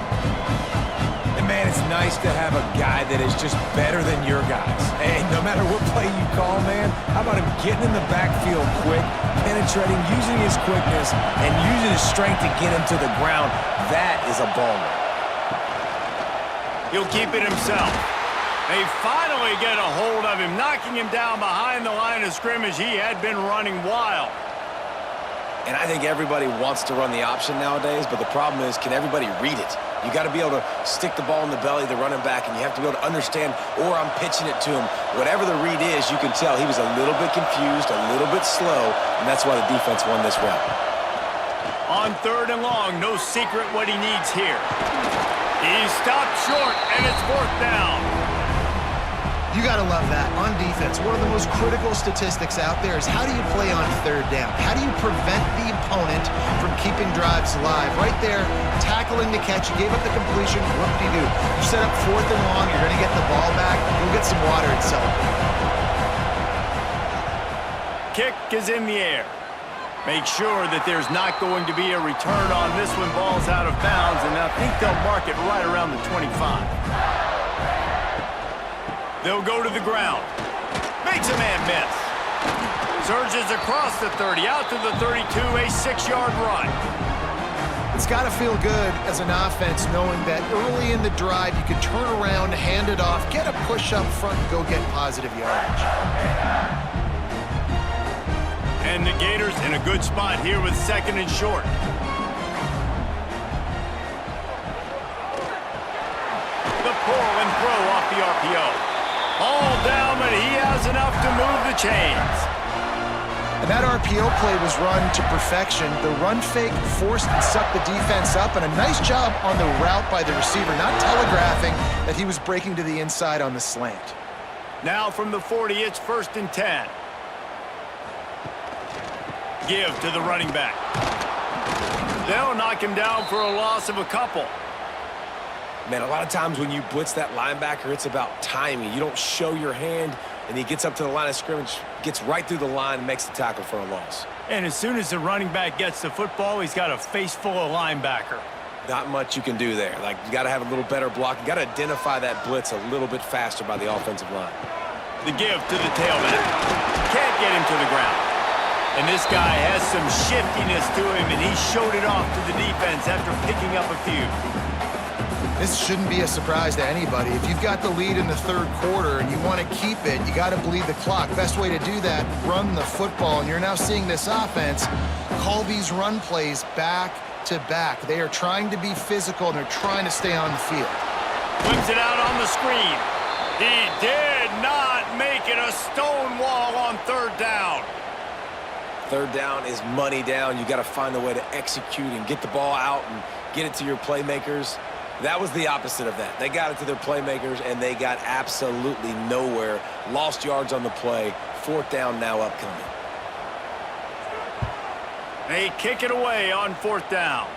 And man, it's nice to have a guy that is just better than your guys. And no matter what play you call, man, how about him getting in the backfield quick, penetrating, using his quickness, and using his strength to get him to the ground. That is a baller. He'll keep it himself. They finally get a hold of him, knocking him down behind the line of scrimmage. He had been running wild. And I think everybody wants to run the option nowadays, but the problem is, can everybody read it? You got to be able to stick the ball in the belly of the running back, and you have to be able to understand, or I'm pitching it to him. Whatever the read is, you can tell he was a little bit confused, a little bit slow, and that's why the defense won this round. On 3rd and long, no secret what he needs here. He's stopped short, and it's 4th down. You got to love that. On defense, one of the most critical statistics out there is how do you play on 3rd down? How do you prevent the opponent from keeping drives alive? Right there, tackling the catch. You gave up the completion. Whoop-de-doo. You set up 4th and long. You're going to get the ball back. Go get some water and celebrate. Kick is in the air. Make sure that there's not going to be a return on this one. Ball's out of bounds, and I think they'll mark it right around the 25. They'll go to the ground. Makes a man miss. Surges across the 30, out to the 32, a 6-yard run. It's got to feel good as an offense knowing that early in the drive you can turn around, hand it off, get a push up front, and go get positive yardage. And the Gators in a good spot here with 2nd and short. The pull and throw off the RPO. All down, but he has enough to move the chains. And that RPO play was run to perfection. The run fake forced and sucked the defense up, and a nice job on the route by the receiver, not telegraphing that he was breaking to the inside on the slant. Now from the 40, it's 1st and 10. Give to the running back. They'll knock him down for a loss of a couple. Man, a lot of times when you blitz that linebacker, it's about timing. You don't show your hand, and he gets up to the line of scrimmage, gets right through the line, and makes the tackle for a loss. And as soon as the running back gets the football, he's got a face full of linebacker. Not much you can do there. Like, you got to have a little better block. You got to identify that blitz a little bit faster by the offensive line. The give to the tailback. Can't get him to the ground. And this guy has some shiftiness to him, and he showed it off to the defense after picking up a few. This shouldn't be a surprise to anybody. If you've got the lead in the third quarter and you want to keep it, you got to bleed the clock. Best way to do that, run the football. And you're now seeing this offense call these run plays back to back. They are trying to be physical, and they're trying to stay on the field. Flings it out on the screen. He did not make it a stone wall on third down. Third down is money down. You got to find a way to execute and get the ball out and get it to your playmakers. That was the opposite of that. They got it to their playmakers, and they got absolutely nowhere. Lost yards on the play. Fourth down now upcoming. They kick it away on fourth down.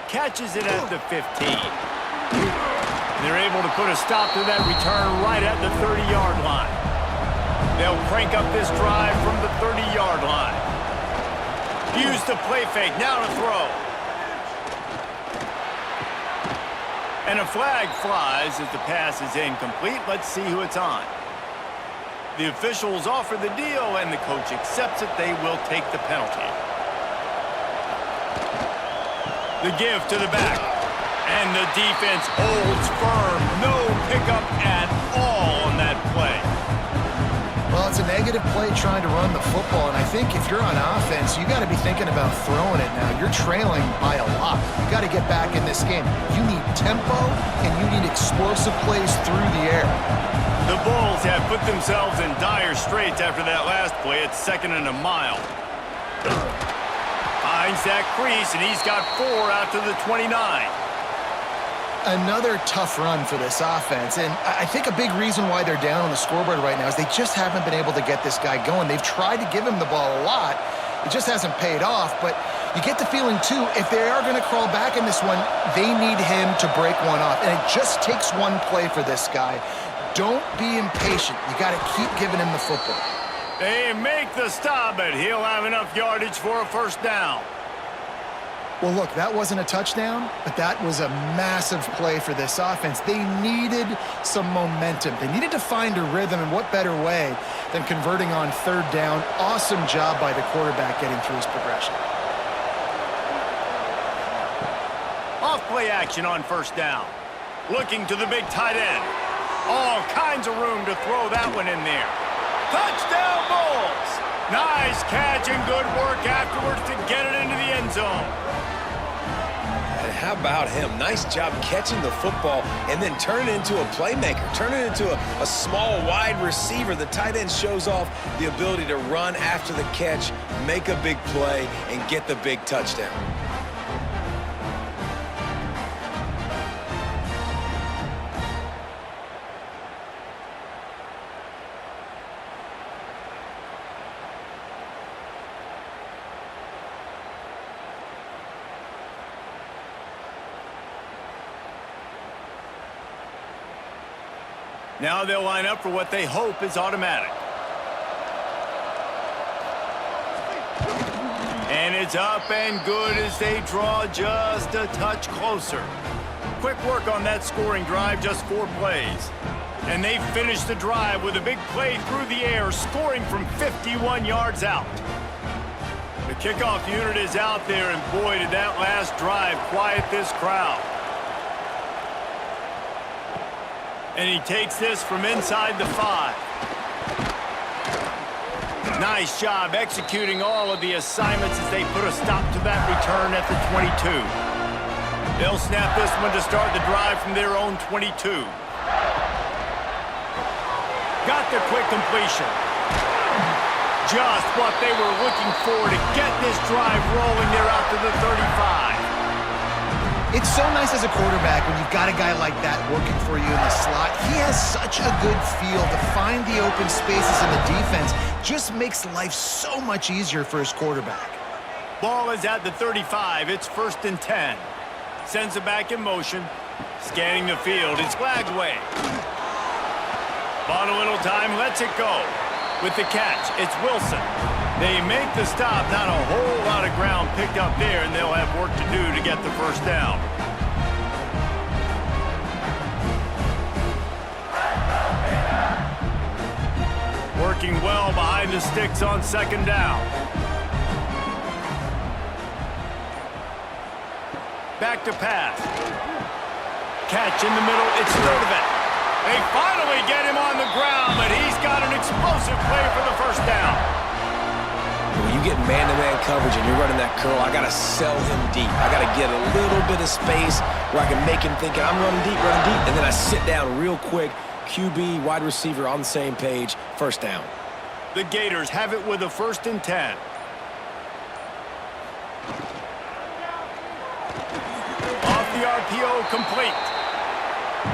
Catches it at the 15. They're able to put a stop to that return right at the 30-yard line. They'll crank up this drive from the 30-yard line. Use the play fake. Now to throw. And a flag flies as the pass is incomplete. Let's see who it's on. The officials offer the deal, and the coach accepts it. They will take the penalty. The give to the back. And the defense holds firm. No pickup at all on that play. Well, it's a negative play trying to run the football, and I think if you're on offense, you got to be thinking about throwing it now. You're trailing by a lot. You got to get back in this game. You need tempo, and you need explosive plays through the air. The Bulls have put themselves in dire straits after that last play. It's 2nd and a mile. Finds that crease, and he's got 4 out to the 29. Another tough run for this offense, and I think a big reason why they're down on the scoreboard right now is they just haven't been able to get this guy going. They've tried to give him the ball a lot. It just hasn't paid off, but you get the feeling, too, if they are going to crawl back in this one, they need him to break one off, and it just takes one play for this guy. Don't be impatient. You got to keep giving him the football. They make the stop, but he'll have enough yardage for a first down. Well, look, that wasn't a touchdown, but that was a massive play for this offense. They needed some momentum. They needed to find a rhythm, and what better way than converting on third down. Awesome job by the quarterback getting through his progression. Off-play action on first down. Looking to the big tight end. All kinds of room to throw that one in there. Touchdown, Bulls! Nice catch and good work afterwards to get it into the end zone. And how about him? Nice job catching the football and then turn it into a playmaker. Turn it into a small, wide receiver. The tight end shows off the ability to run after the catch, make a big play, and get the big touchdown. Now they'll line up for what they hope is automatic. And it's up and good as they draw just a touch closer. Quick work on that scoring drive, just 4 plays. And they finish the drive with a big play through the air, scoring from 51 yards out. The kickoff unit is out there, and boy, did that last drive quiet this crowd. And he takes this from inside the 5. Nice job executing all of the assignments as they put a stop to that return at the 22. They'll snap this one to start the drive from their own 22. Got the quick completion. Just what they were looking for to get this drive rolling there out to the 35. It's so nice as a quarterback when you've got a guy like that working for you in the slot. He has such a good feel to find the open spaces in the defense. Just makes life so much easier for his quarterback. Ball is at the 35. It's 1st and 10. Sends it back in motion. Scanning the field. It's flagged away. Bought a little time. Lets it go. With the catch, it's Wilson. They make the stop. Not a whole lot of ground picked up there, and they'll have work to do to get the first down. working well behind the sticks on second down. Back to pass. Catch in the middle. It's Sturdivant. They finally get him on the ground, but he's got an explosive play for the first down. When you get man-to-man coverage and you're running that curl, I got to sell him deep. I got to get a little bit of space where I can make him think I'm running deep, and then I sit down real quick. QB, wide receiver on the same page, first down. The Gators have it with a 1st and 10. Off the RPO, complete.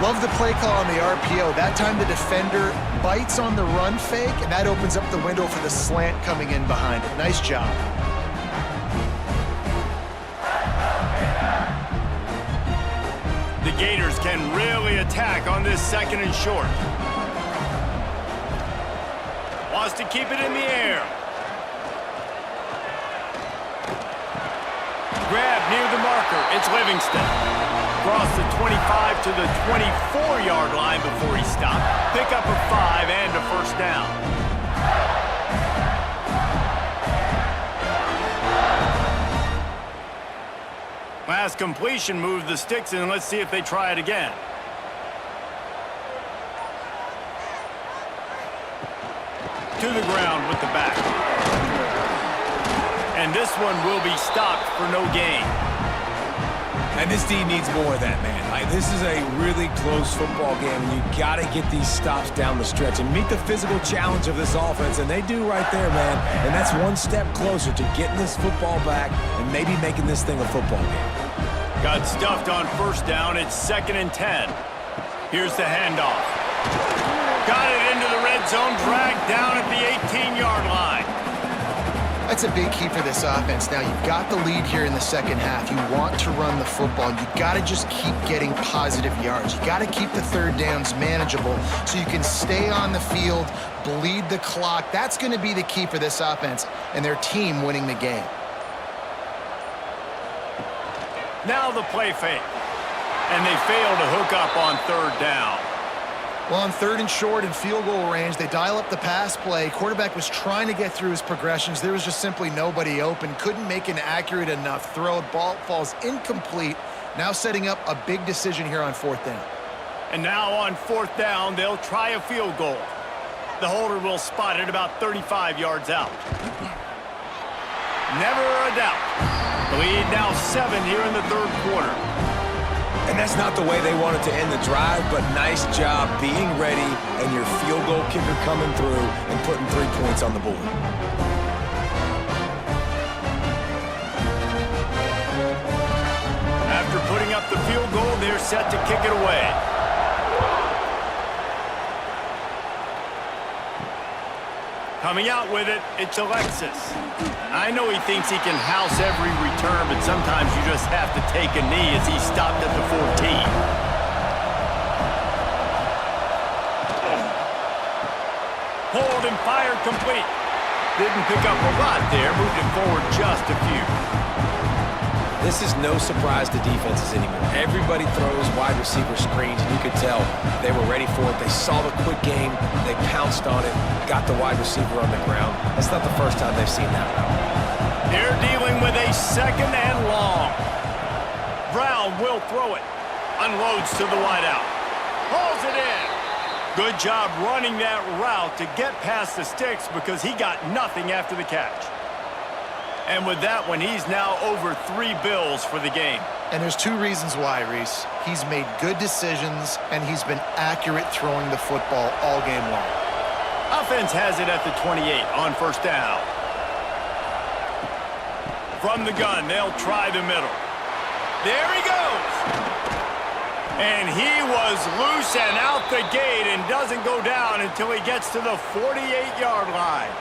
Love the play call on the RPO. That time the defender bites on the run fake, and that opens up the window for the slant coming in behind it. Nice job. The Gators can really attack on this 2nd and short. Wants to keep it in the air. Grab near the marker. It's Livingston. Across the 25 to the 24-yard line before he stopped. Pick up a 5 and a 1st down. Last completion moved the sticks in. Let's see if they try it again. To the ground with the back. And this one will be stopped for no gain. And this team needs more of that, man. Like, this is a really close football game, and you got to get these stops down the stretch and meet the physical challenge of this offense, and they do right there, man. And that's one step closer to getting this football back and maybe making this thing a football game. Got stuffed on 1st down. It's 2nd and 10. Here's the handoff. Got it into the red zone, dragged down at the 18-yard line. That's a big key for this offense. Now, you've got the lead here in the 2nd half. You want to run the football. You got to just keep getting positive yards. You got to keep the 3rd downs manageable so you can stay on the field, bleed the clock. That's going to be the key for this offense and their team winning the game. Now the play fake. And they fail to hook up on 3rd down. Well, on 3rd and short and field goal range, they dial up the pass play. Quarterback was trying to get through his progressions. There was just simply nobody open. Couldn't make an accurate enough throw. Ball falls incomplete. Now setting up a big decision here on 4th down. And now on 4th down, they'll try a field goal. The holder will spot it about 35 yards out. Never a doubt. The lead now 7 here in the 3rd quarter. And that's not the way they wanted to end the drive, but nice job being ready and your field goal kicker coming through and putting 3 points on the board. After putting up the field goal, they're set to kick it away. Coming out with it, it's Alexis. I know he thinks he can house every return, but sometimes you just have to take a knee as he stopped at the 14. Hold and fire complete. Didn't pick up a lot there, moved it forward just a few. This is no surprise to defenses anymore. Everybody throws wide receiver screens, and you could tell they were ready for it. They saw the quick game. They pounced on it, got the wide receiver on the ground. That's not the first time they've seen that route. They're dealing with a 2nd and long. Brown will throw it. Unloads to the wideout. Hauls it in. Good job running that route to get past the sticks because he got nothing after the catch. And with that one, he's now over 3 bills for the game. And there's 2 reasons why, Reese. He's made good decisions, and he's been accurate throwing the football all game long. Offense has it at the 28 on 1st down. From the gun, they'll try the middle. There he goes. And he was loose and out the gate and doesn't go down until he gets to the 48-yard line.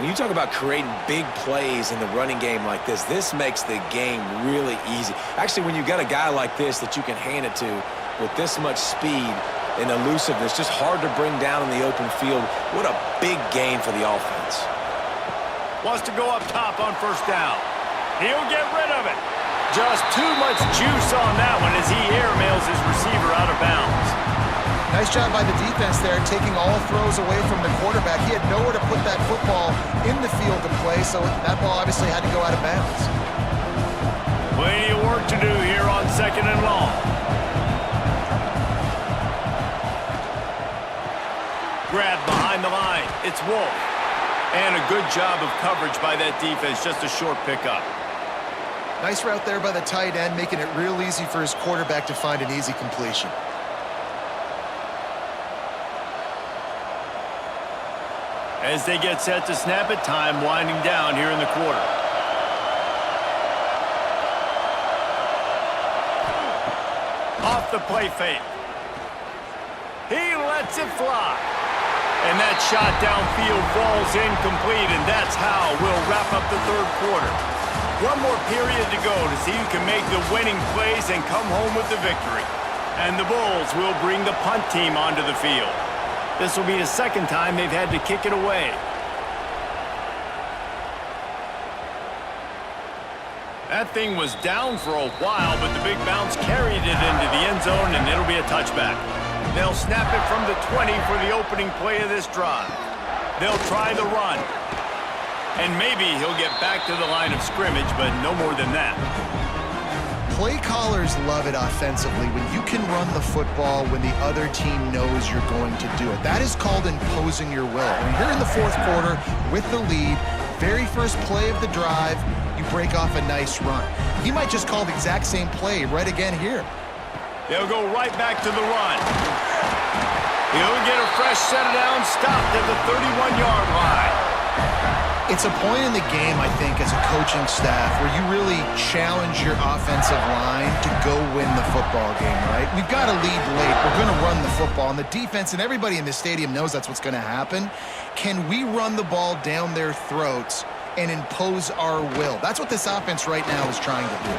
When you talk about creating big plays in the running game like this makes the game really easy. Actually, when you got a guy like this that you can hand it to with this much speed and elusiveness, just hard to bring down in the open field, what a big gain for the offense. Wants to go up top on 1st down. He'll get rid of it. Just too much juice on that one as he airmails his receiver out of bounds. Nice job by the defense there, taking all throws away from the quarterback. He had nowhere to put that football in the field to play, so that ball obviously had to go out of bounds. Plenty of work to do here on 2nd and long. Grab behind the line. It's Wolf. And a good job of coverage by that defense. Just a short pickup. Nice route there by the tight end, making it real easy for his quarterback to find an easy completion. As they get set to snap it, time winding down here in the quarter. Off the play fake. He lets it fly. And that shot downfield falls incomplete, and that's how we'll wrap up the 3rd quarter. One more period to go to see who can make the winning plays and come home with the victory. And the Bulls will bring the punt team onto the field. This will be the 2nd time they've had to kick it away. That thing was down for a while, but the big bounce carried it into the end zone, and it'll be a touchback. They'll snap it from the 20 for the opening play of this drive. They'll try the run. And maybe he'll get back to the line of scrimmage, but no more than that. Play callers love it offensively when you can run the football when the other team knows you're going to do it. That is called imposing your will. When you're in the 4th quarter with the lead, very first play of the drive, you break off a nice run. He might just call the exact same play right again here. They'll go right back to the run. He'll get a fresh set down, stopped at the 31-yard line. It's a point in the game, I think, as a coaching staff where you really challenge your offensive line to go win the football game, right? We've got to lead late. We're going to run the football, and the defense and everybody in the stadium knows that's what's going to happen. Can we run the ball down their throats and impose our will? That's what this offense right now is trying to do.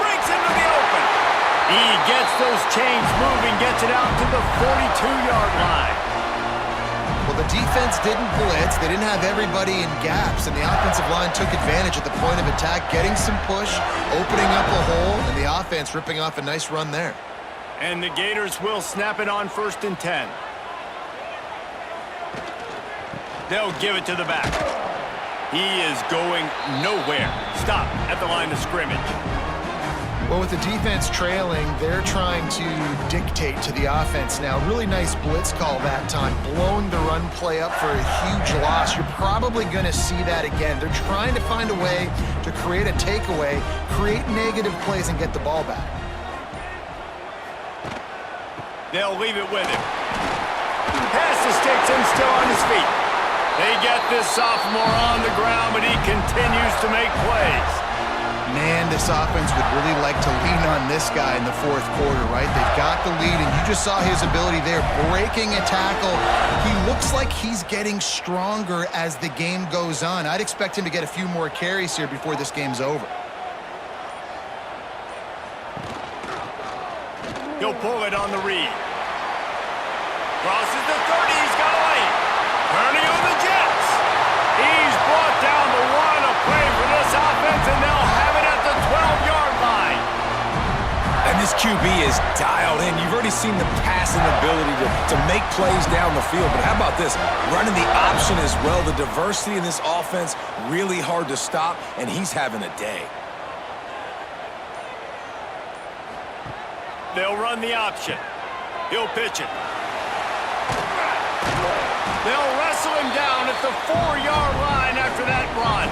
Breaks into the open. He gets those chains moving, gets it out to the 42-yard line. Well, the defense didn't blitz. They didn't have everybody in gaps, and the offensive line took advantage at the point of attack, getting some push, opening up a hole, and the offense ripping off a nice run there. And the Gators will snap it on 1st and 10. They'll give it to the back. He is going nowhere. Stop at the line of scrimmage. Well, with the defense trailing, they're trying to dictate to the offense now. Really nice blitz call that time, blowing the run play up for a huge loss. You're probably going to see that again. They're trying to find a way to create a takeaway, create negative plays, and get the ball back. They'll leave it with him. Pass escapes him, still on his feet. They get this sophomore on the ground, but he continues to make plays. Man, this offense would really like to lean on this guy in the 4th quarter, right? They've got the lead, and you just saw his ability there, breaking a tackle. He looks like he's getting stronger as the game goes on. I'd expect him to get a few more carries here before this game's over. He'll pull it on the read. Crosses the 30, he's got a lane. Turning on the Jets. He's brought down the one, a play for this offense, and they'll have it at the 12-yard line. And this QB is dialed in. You've already seen the passing ability to make plays down the field. But how about this? Running the option as well. The diversity in this offense, really hard to stop, and he's having a day. They'll run the option. He'll pitch it. They'll wrestle him down at the 4-yard line after that run.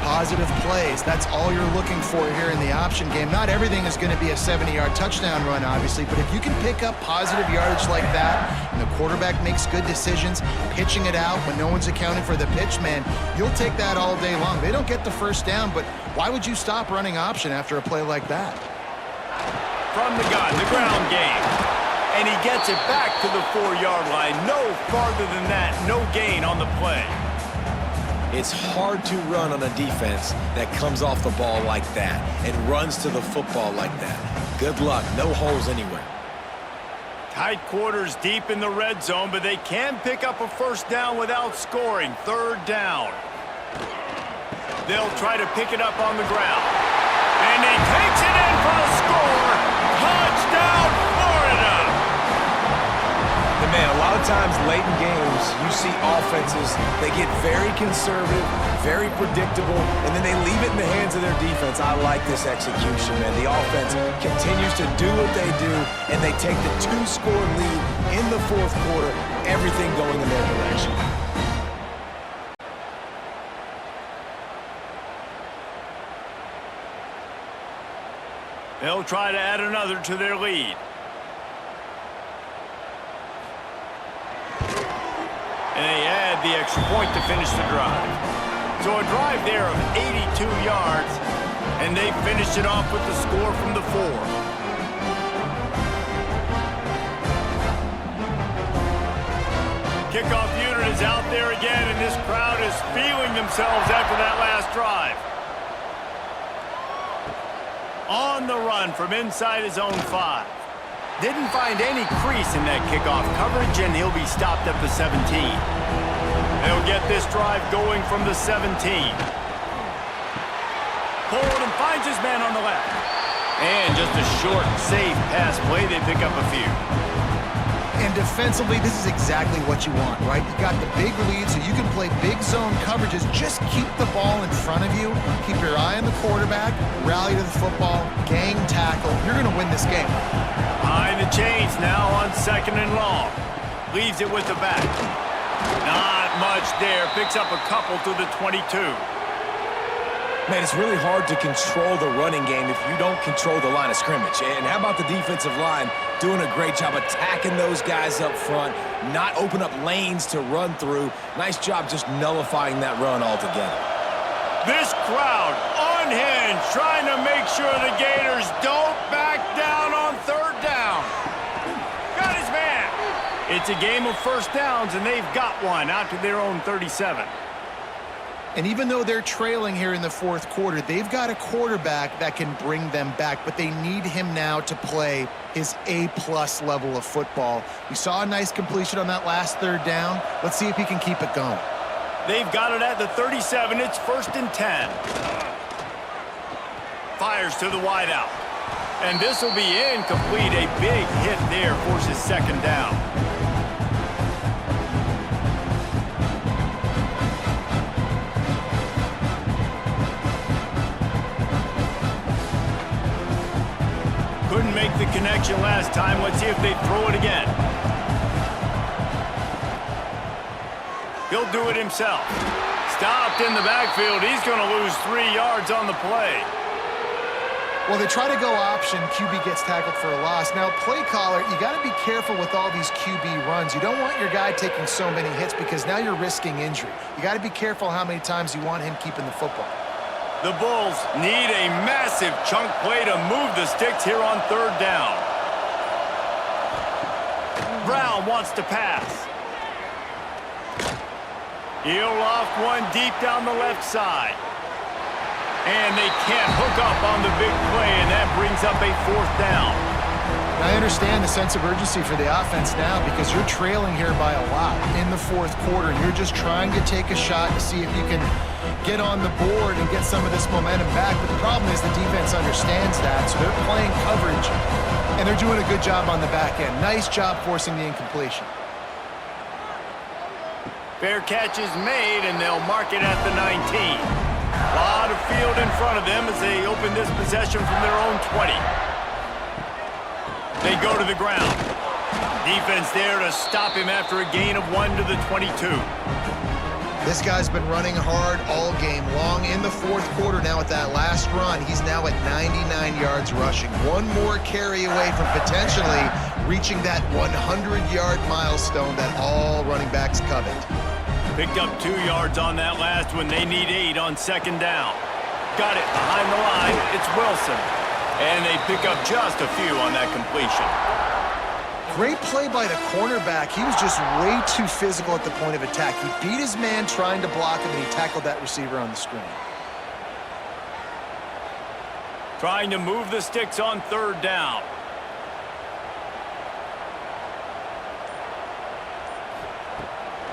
Positive plays, that's all you're looking for here in the option game. Not everything is going to be a 70-yard touchdown run, obviously, but if you can pick up positive yardage like that, and the quarterback makes good decisions, pitching it out when no one's accounting for the pitch, man, you'll take that all day long. They don't get the first down, but why would you stop running option after a play like that? From the gun, the ground game. And he gets it back to the 4-yard line. No farther than that, no gain on the play. It's hard to run on a defense that comes off the ball like that and runs to the football like that. Good luck, no holes anywhere. Tight quarters deep in the red zone, but they can pick up a first down without scoring. 3rd down. They'll try to pick it up on the ground. And he takes it in for the score. Touchdown, Florida! times late in games, you see offenses, they get very conservative, very predictable, and then they leave it in the hands of their defense. I like this execution, man. The offense continues to do what they do, and they take the 2-score lead in the fourth quarter, everything going in their direction. They'll try to add another to their lead. And they add the extra point to finish the drive. So a drive there of 82 yards, and they finished it off with the score from the 4. Kickoff unit is out there again, and this crowd is feeling themselves after that last drive. On the run from inside his own 5. Didn't find any crease in that kickoff coverage, and he'll be stopped at the 17. They'll get this drive going from the 17. Pulled and finds his man on the left. And just a short, safe pass play. They pick up a few. And defensively, this is exactly what you want, right? You got the big lead, so you can play big zone coverages. Just keep the ball in front of you. Keep your eye on the quarterback. Rally to the football. Gang tackle. You're going to win this game. Behind the chains now on 2nd and long. Leaves it with the back. Not much there. Picks up a couple to the 22. Man, it's really hard to control the running game if you don't control the line of scrimmage. And how about the defensive line doing a great job attacking those guys up front, not open up lanes to run through. Nice job just nullifying that run altogether. This crowd unhinged, trying to make sure the Gators don't back down on 3rd down. Got his man. It's a game of first downs, and they've got one out to their own 37. And even though they're trailing here in the fourth quarter, they've got a quarterback that can bring them back, but they need him now to play his A-plus level of football. We saw a nice completion on that last 3rd down. Let's see if he can keep it going. They've got it at the 37. It's 1st and 10. Fires to the wideout. And this will be incomplete. A big hit there forces 2nd down. Couldn't make the connection last time. Let's see if they throw it again. He'll do it himself. Stopped in the backfield. He's going to lose 3 yards on the play. Well, they try to go option. QB gets tackled for a loss. Now, play caller, you got to be careful with all these QB runs. You don't want your guy taking so many hits because now you're risking injury. You got to be careful how many times you want him keeping the football. The Bulls need a massive chunk play to move the sticks here on 3rd down. Brown wants to pass. He'll loft one deep down the left side. And they can't hook up on the big play, and that brings up a 4th down. I understand the sense of urgency for the offense now because you're trailing here by a lot in the fourth quarter. You're just trying to take a shot to see if you can get on the board and get some of this momentum back. But the problem is the defense understands that, so they're playing coverage, and they're doing a good job on the back end. Nice job forcing the incompletion. Fair catch is made, and they'll mark it at the 19. A lot of field in front of them as they open this possession from their own 20. They go to the ground. Defense there to stop him after a gain of 1 to the 22. This guy's been running hard all game long in the fourth quarter. Now with that last run, he's now at 99 yards rushing. One more carry away from potentially reaching that 100-yard milestone that all running backs covet. Picked up 2 yards on that last one. They need 8 on 2nd down. Got it behind the line. It's Wilson. And they pick up just a few on that completion. Great play by the cornerback. He was just way too physical at the point of attack. He beat his man trying to block him, and he tackled that receiver on the screen. Trying to move the sticks on 3rd down.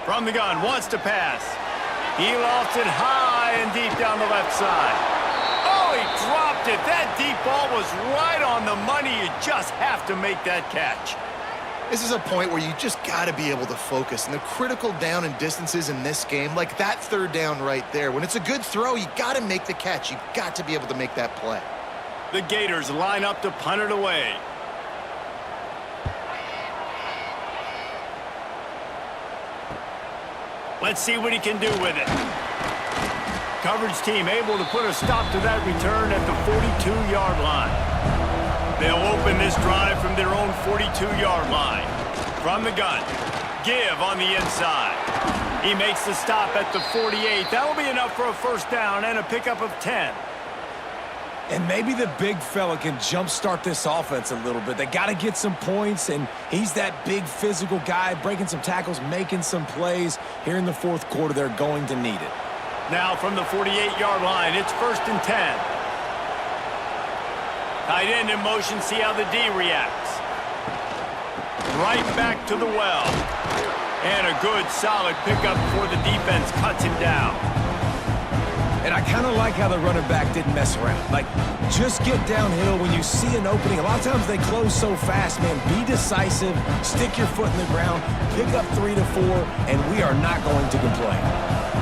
From the gun, wants to pass. He lofts it high and deep down the left side. Oh, he dropped it. That deep ball was right on the money. You just have to make that catch. This is a point where you just got to be able to focus. And the critical down and distances in this game, like that third down right there, when it's a good throw, you got to make the catch. You've got to be able to make that play. The Gators line up to punt it away. Let's see what he can do with it. Coverage team able to put a stop to that return at the 42-yard line. They'll open this drive from their own 42-yard line. From the gun, give on the inside. He makes the stop at the 48. That'll be enough for a first down and a pickup of 10. And maybe the big fella can jumpstart this offense a little bit. They got to get some points, and he's that big physical guy, breaking some tackles, making some plays. Here in the fourth quarter, they're going to need it. Now from the 48-yard line, it's 1st and 10. Tight end in motion, see how the D reacts. Right back to the well. And a good, solid pickup before the defense cuts him down. And I kind of like how the running back didn't mess around. Like, just get downhill when you see an opening. A lot of times they close so fast, man. Be decisive, stick your foot in the ground, pick up 3 to 4, and we are not going to complain.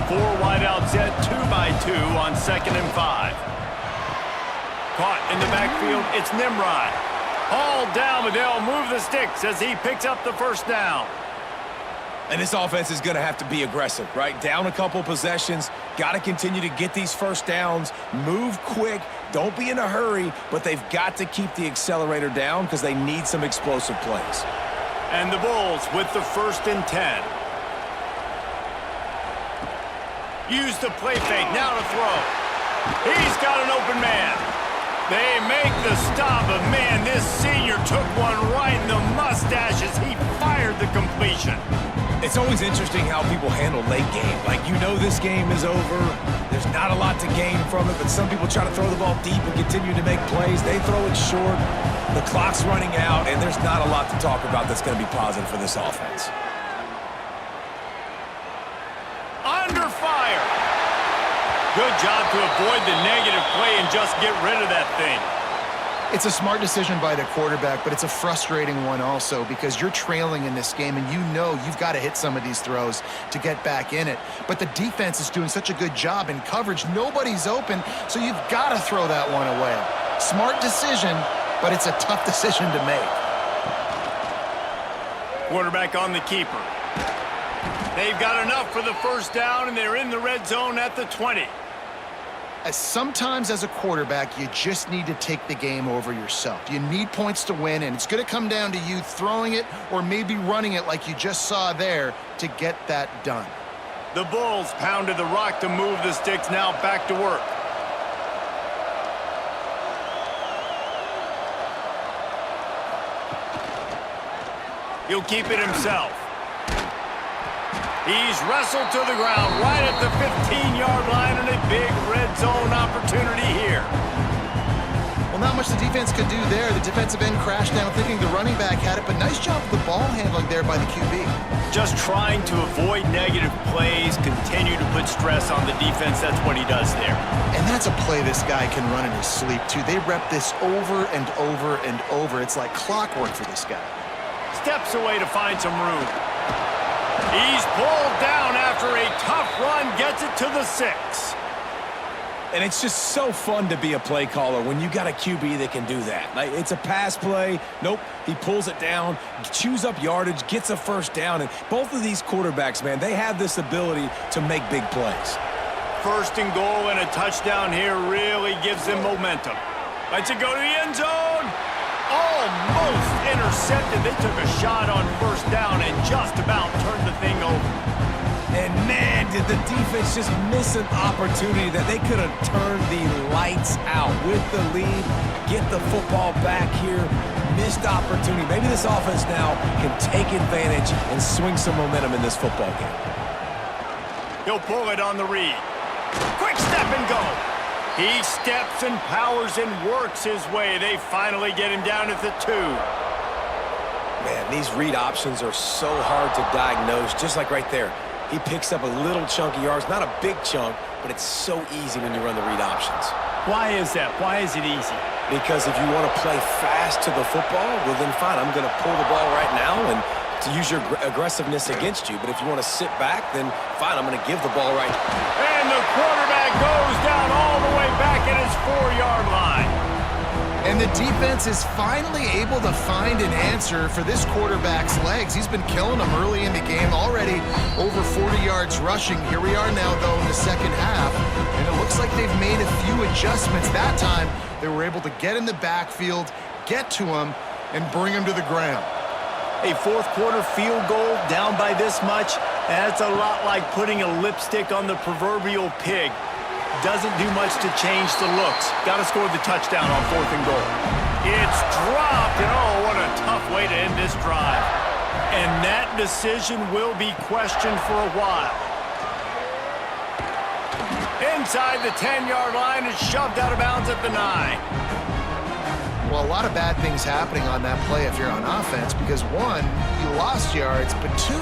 4 wideout set, 2 by 2 on 2nd and 5. Caught in the backfield, it's Nimrod. All down, but they'll move the sticks as he picks up the first down. And this offense is going to have to be aggressive, right? Down a couple possessions, got to continue to get these first downs, move quick, don't be in a hurry, but they've got to keep the accelerator down because they need some explosive plays. And the Bulls with the 1st and 10. Use the play fake, now to throw. He's got an open man. They make the stop, but man, this senior took one right in the mustache as he fired the completion. It's always interesting how people handle late game. Like, you know this game is over. There's not a lot to gain from it, but some people try to throw the ball deep and continue to make plays. They throw it short. The clock's running out, and there's not a lot to talk about that's going to be positive for this offense. Under fire. Good job to avoid the negative play and just get rid of that thing. It's a smart decision by the quarterback, but it's a frustrating one also because you're trailing in this game and you know you've got to hit some of these throws to get back in it. But the defense is doing such a good job in coverage. Nobody's open, so you've got to throw that one away. Smart decision, but it's a tough decision to make. Quarterback on the keeper. They've got enough for the first down, and they're in the red zone at the 20. Sometimes as a quarterback, you just need to take the game over yourself. You need points to win, and it's going to come down to you throwing it or maybe running it like you just saw there to get that done. The Bulls pounded the rock to move the sticks, now back to work. He'll keep it himself. He's wrestled to the ground right at the 15-yard line and a big red zone opportunity here. Well, not much the defense could do there. The defensive end crashed down thinking the running back had it, but nice job with the ball handling there by the QB. Just trying to avoid negative plays, continue to put stress on the defense. That's what he does there. And that's a play this guy can run in his sleep, too. They rep this over and over and over. It's like clockwork for this guy. Steps away to find some room. He's pulled down after a tough run, gets it to the 6. And it's just so fun to be a play caller when you got a QB that can do that. Like, it's a pass play. Nope, he pulls it down, chews up yardage, gets a first down. And both of these quarterbacks, man, they have this ability to make big plays. 1st and goal and a touchdown here really gives them momentum. Let's it go to the end zone. Almost intercepted. They took a shot on first down and just about turned the thing over. And man, did the defense just miss an opportunity that they could have turned the lights out with the lead, get the football back here, missed opportunity. Maybe this offense now can take advantage and swing some momentum in this football game. He'll pull it on the read. Quick step and go. He steps and powers and works his way. They finally get him down at the 2. Man, these read options are so hard to diagnose, just like right there. He picks up a little chunk of yards, not a big chunk, but it's so easy when you run the read options. Why is that? Why is it easy? Because if you want to play fast to the football, well then fine, I'm going to pull the ball right now and to use your aggressiveness against you. But if you want to sit back, then fine, I'm going to give the ball right. And the quarterback goes down all the way back at his 4-yard line. And the defense is finally able to find an answer for this quarterback's legs. He's been killing them early in the game, already over 40 yards rushing. Here we are now, though, in the second half, and it looks like they've made a few adjustments. That time, they were able to get in the backfield, get to him, and bring him to the ground. A fourth-quarter field goal down by this much, that's a lot like putting a lipstick on the proverbial pig. Doesn't do much to change the looks. Got to score the touchdown on 4th and goal. It's dropped, and oh, what a tough way to end this drive. And that decision will be questioned for a while. Inside the 10-yard line, it's shoved out of bounds at the 9. Well, a lot of bad things happening on that play if you're on offense because, one, you lost yards, but two,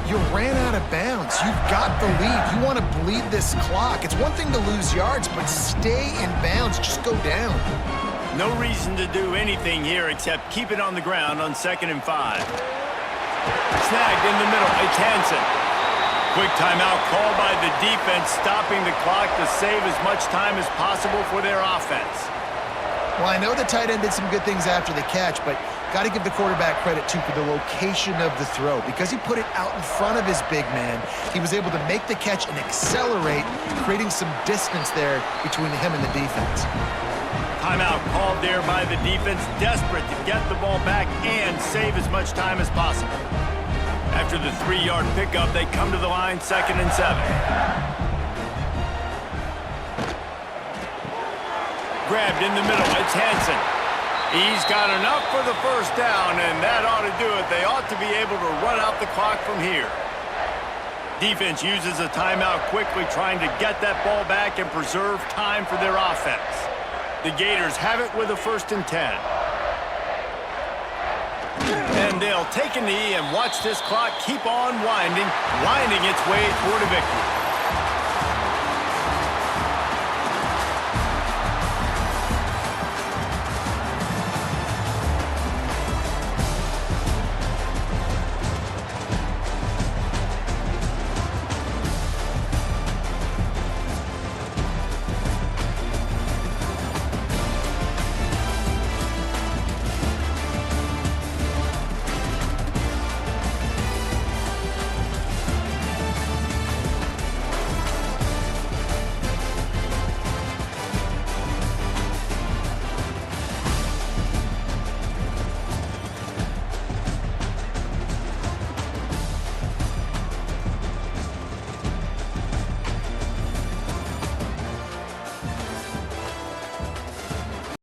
you ran out of bounds. You've got the lead. You want to bleed this clock. It's one thing to lose yards, but stay in bounds. Just go down. No reason to do anything here except keep it on the ground on 2nd and 5. Snagged in the middle. It's Hansen. Quick timeout called by the defense, stopping the clock to save as much time as possible for their offense. Well, I know the tight end did some good things after the catch, but got to give the quarterback credit, too, for the location of the throw. Because he put it out in front of his big man, he was able to make the catch and accelerate, creating some distance there between him and the defense. Timeout called there by the defense, desperate to get the ball back and save as much time as possible. After the 3-yard pickup, they come to the line, 2nd and 7. Grabbed in the middle, it's Hansen. He's got enough for the first down, and that ought to do it. They ought to be able to run out the clock from here. Defense uses a timeout quickly, trying to get that ball back and preserve time for their offense. The Gators have it with a 1st and 10. And they'll take a knee and watch this clock keep on winding its way toward a victory.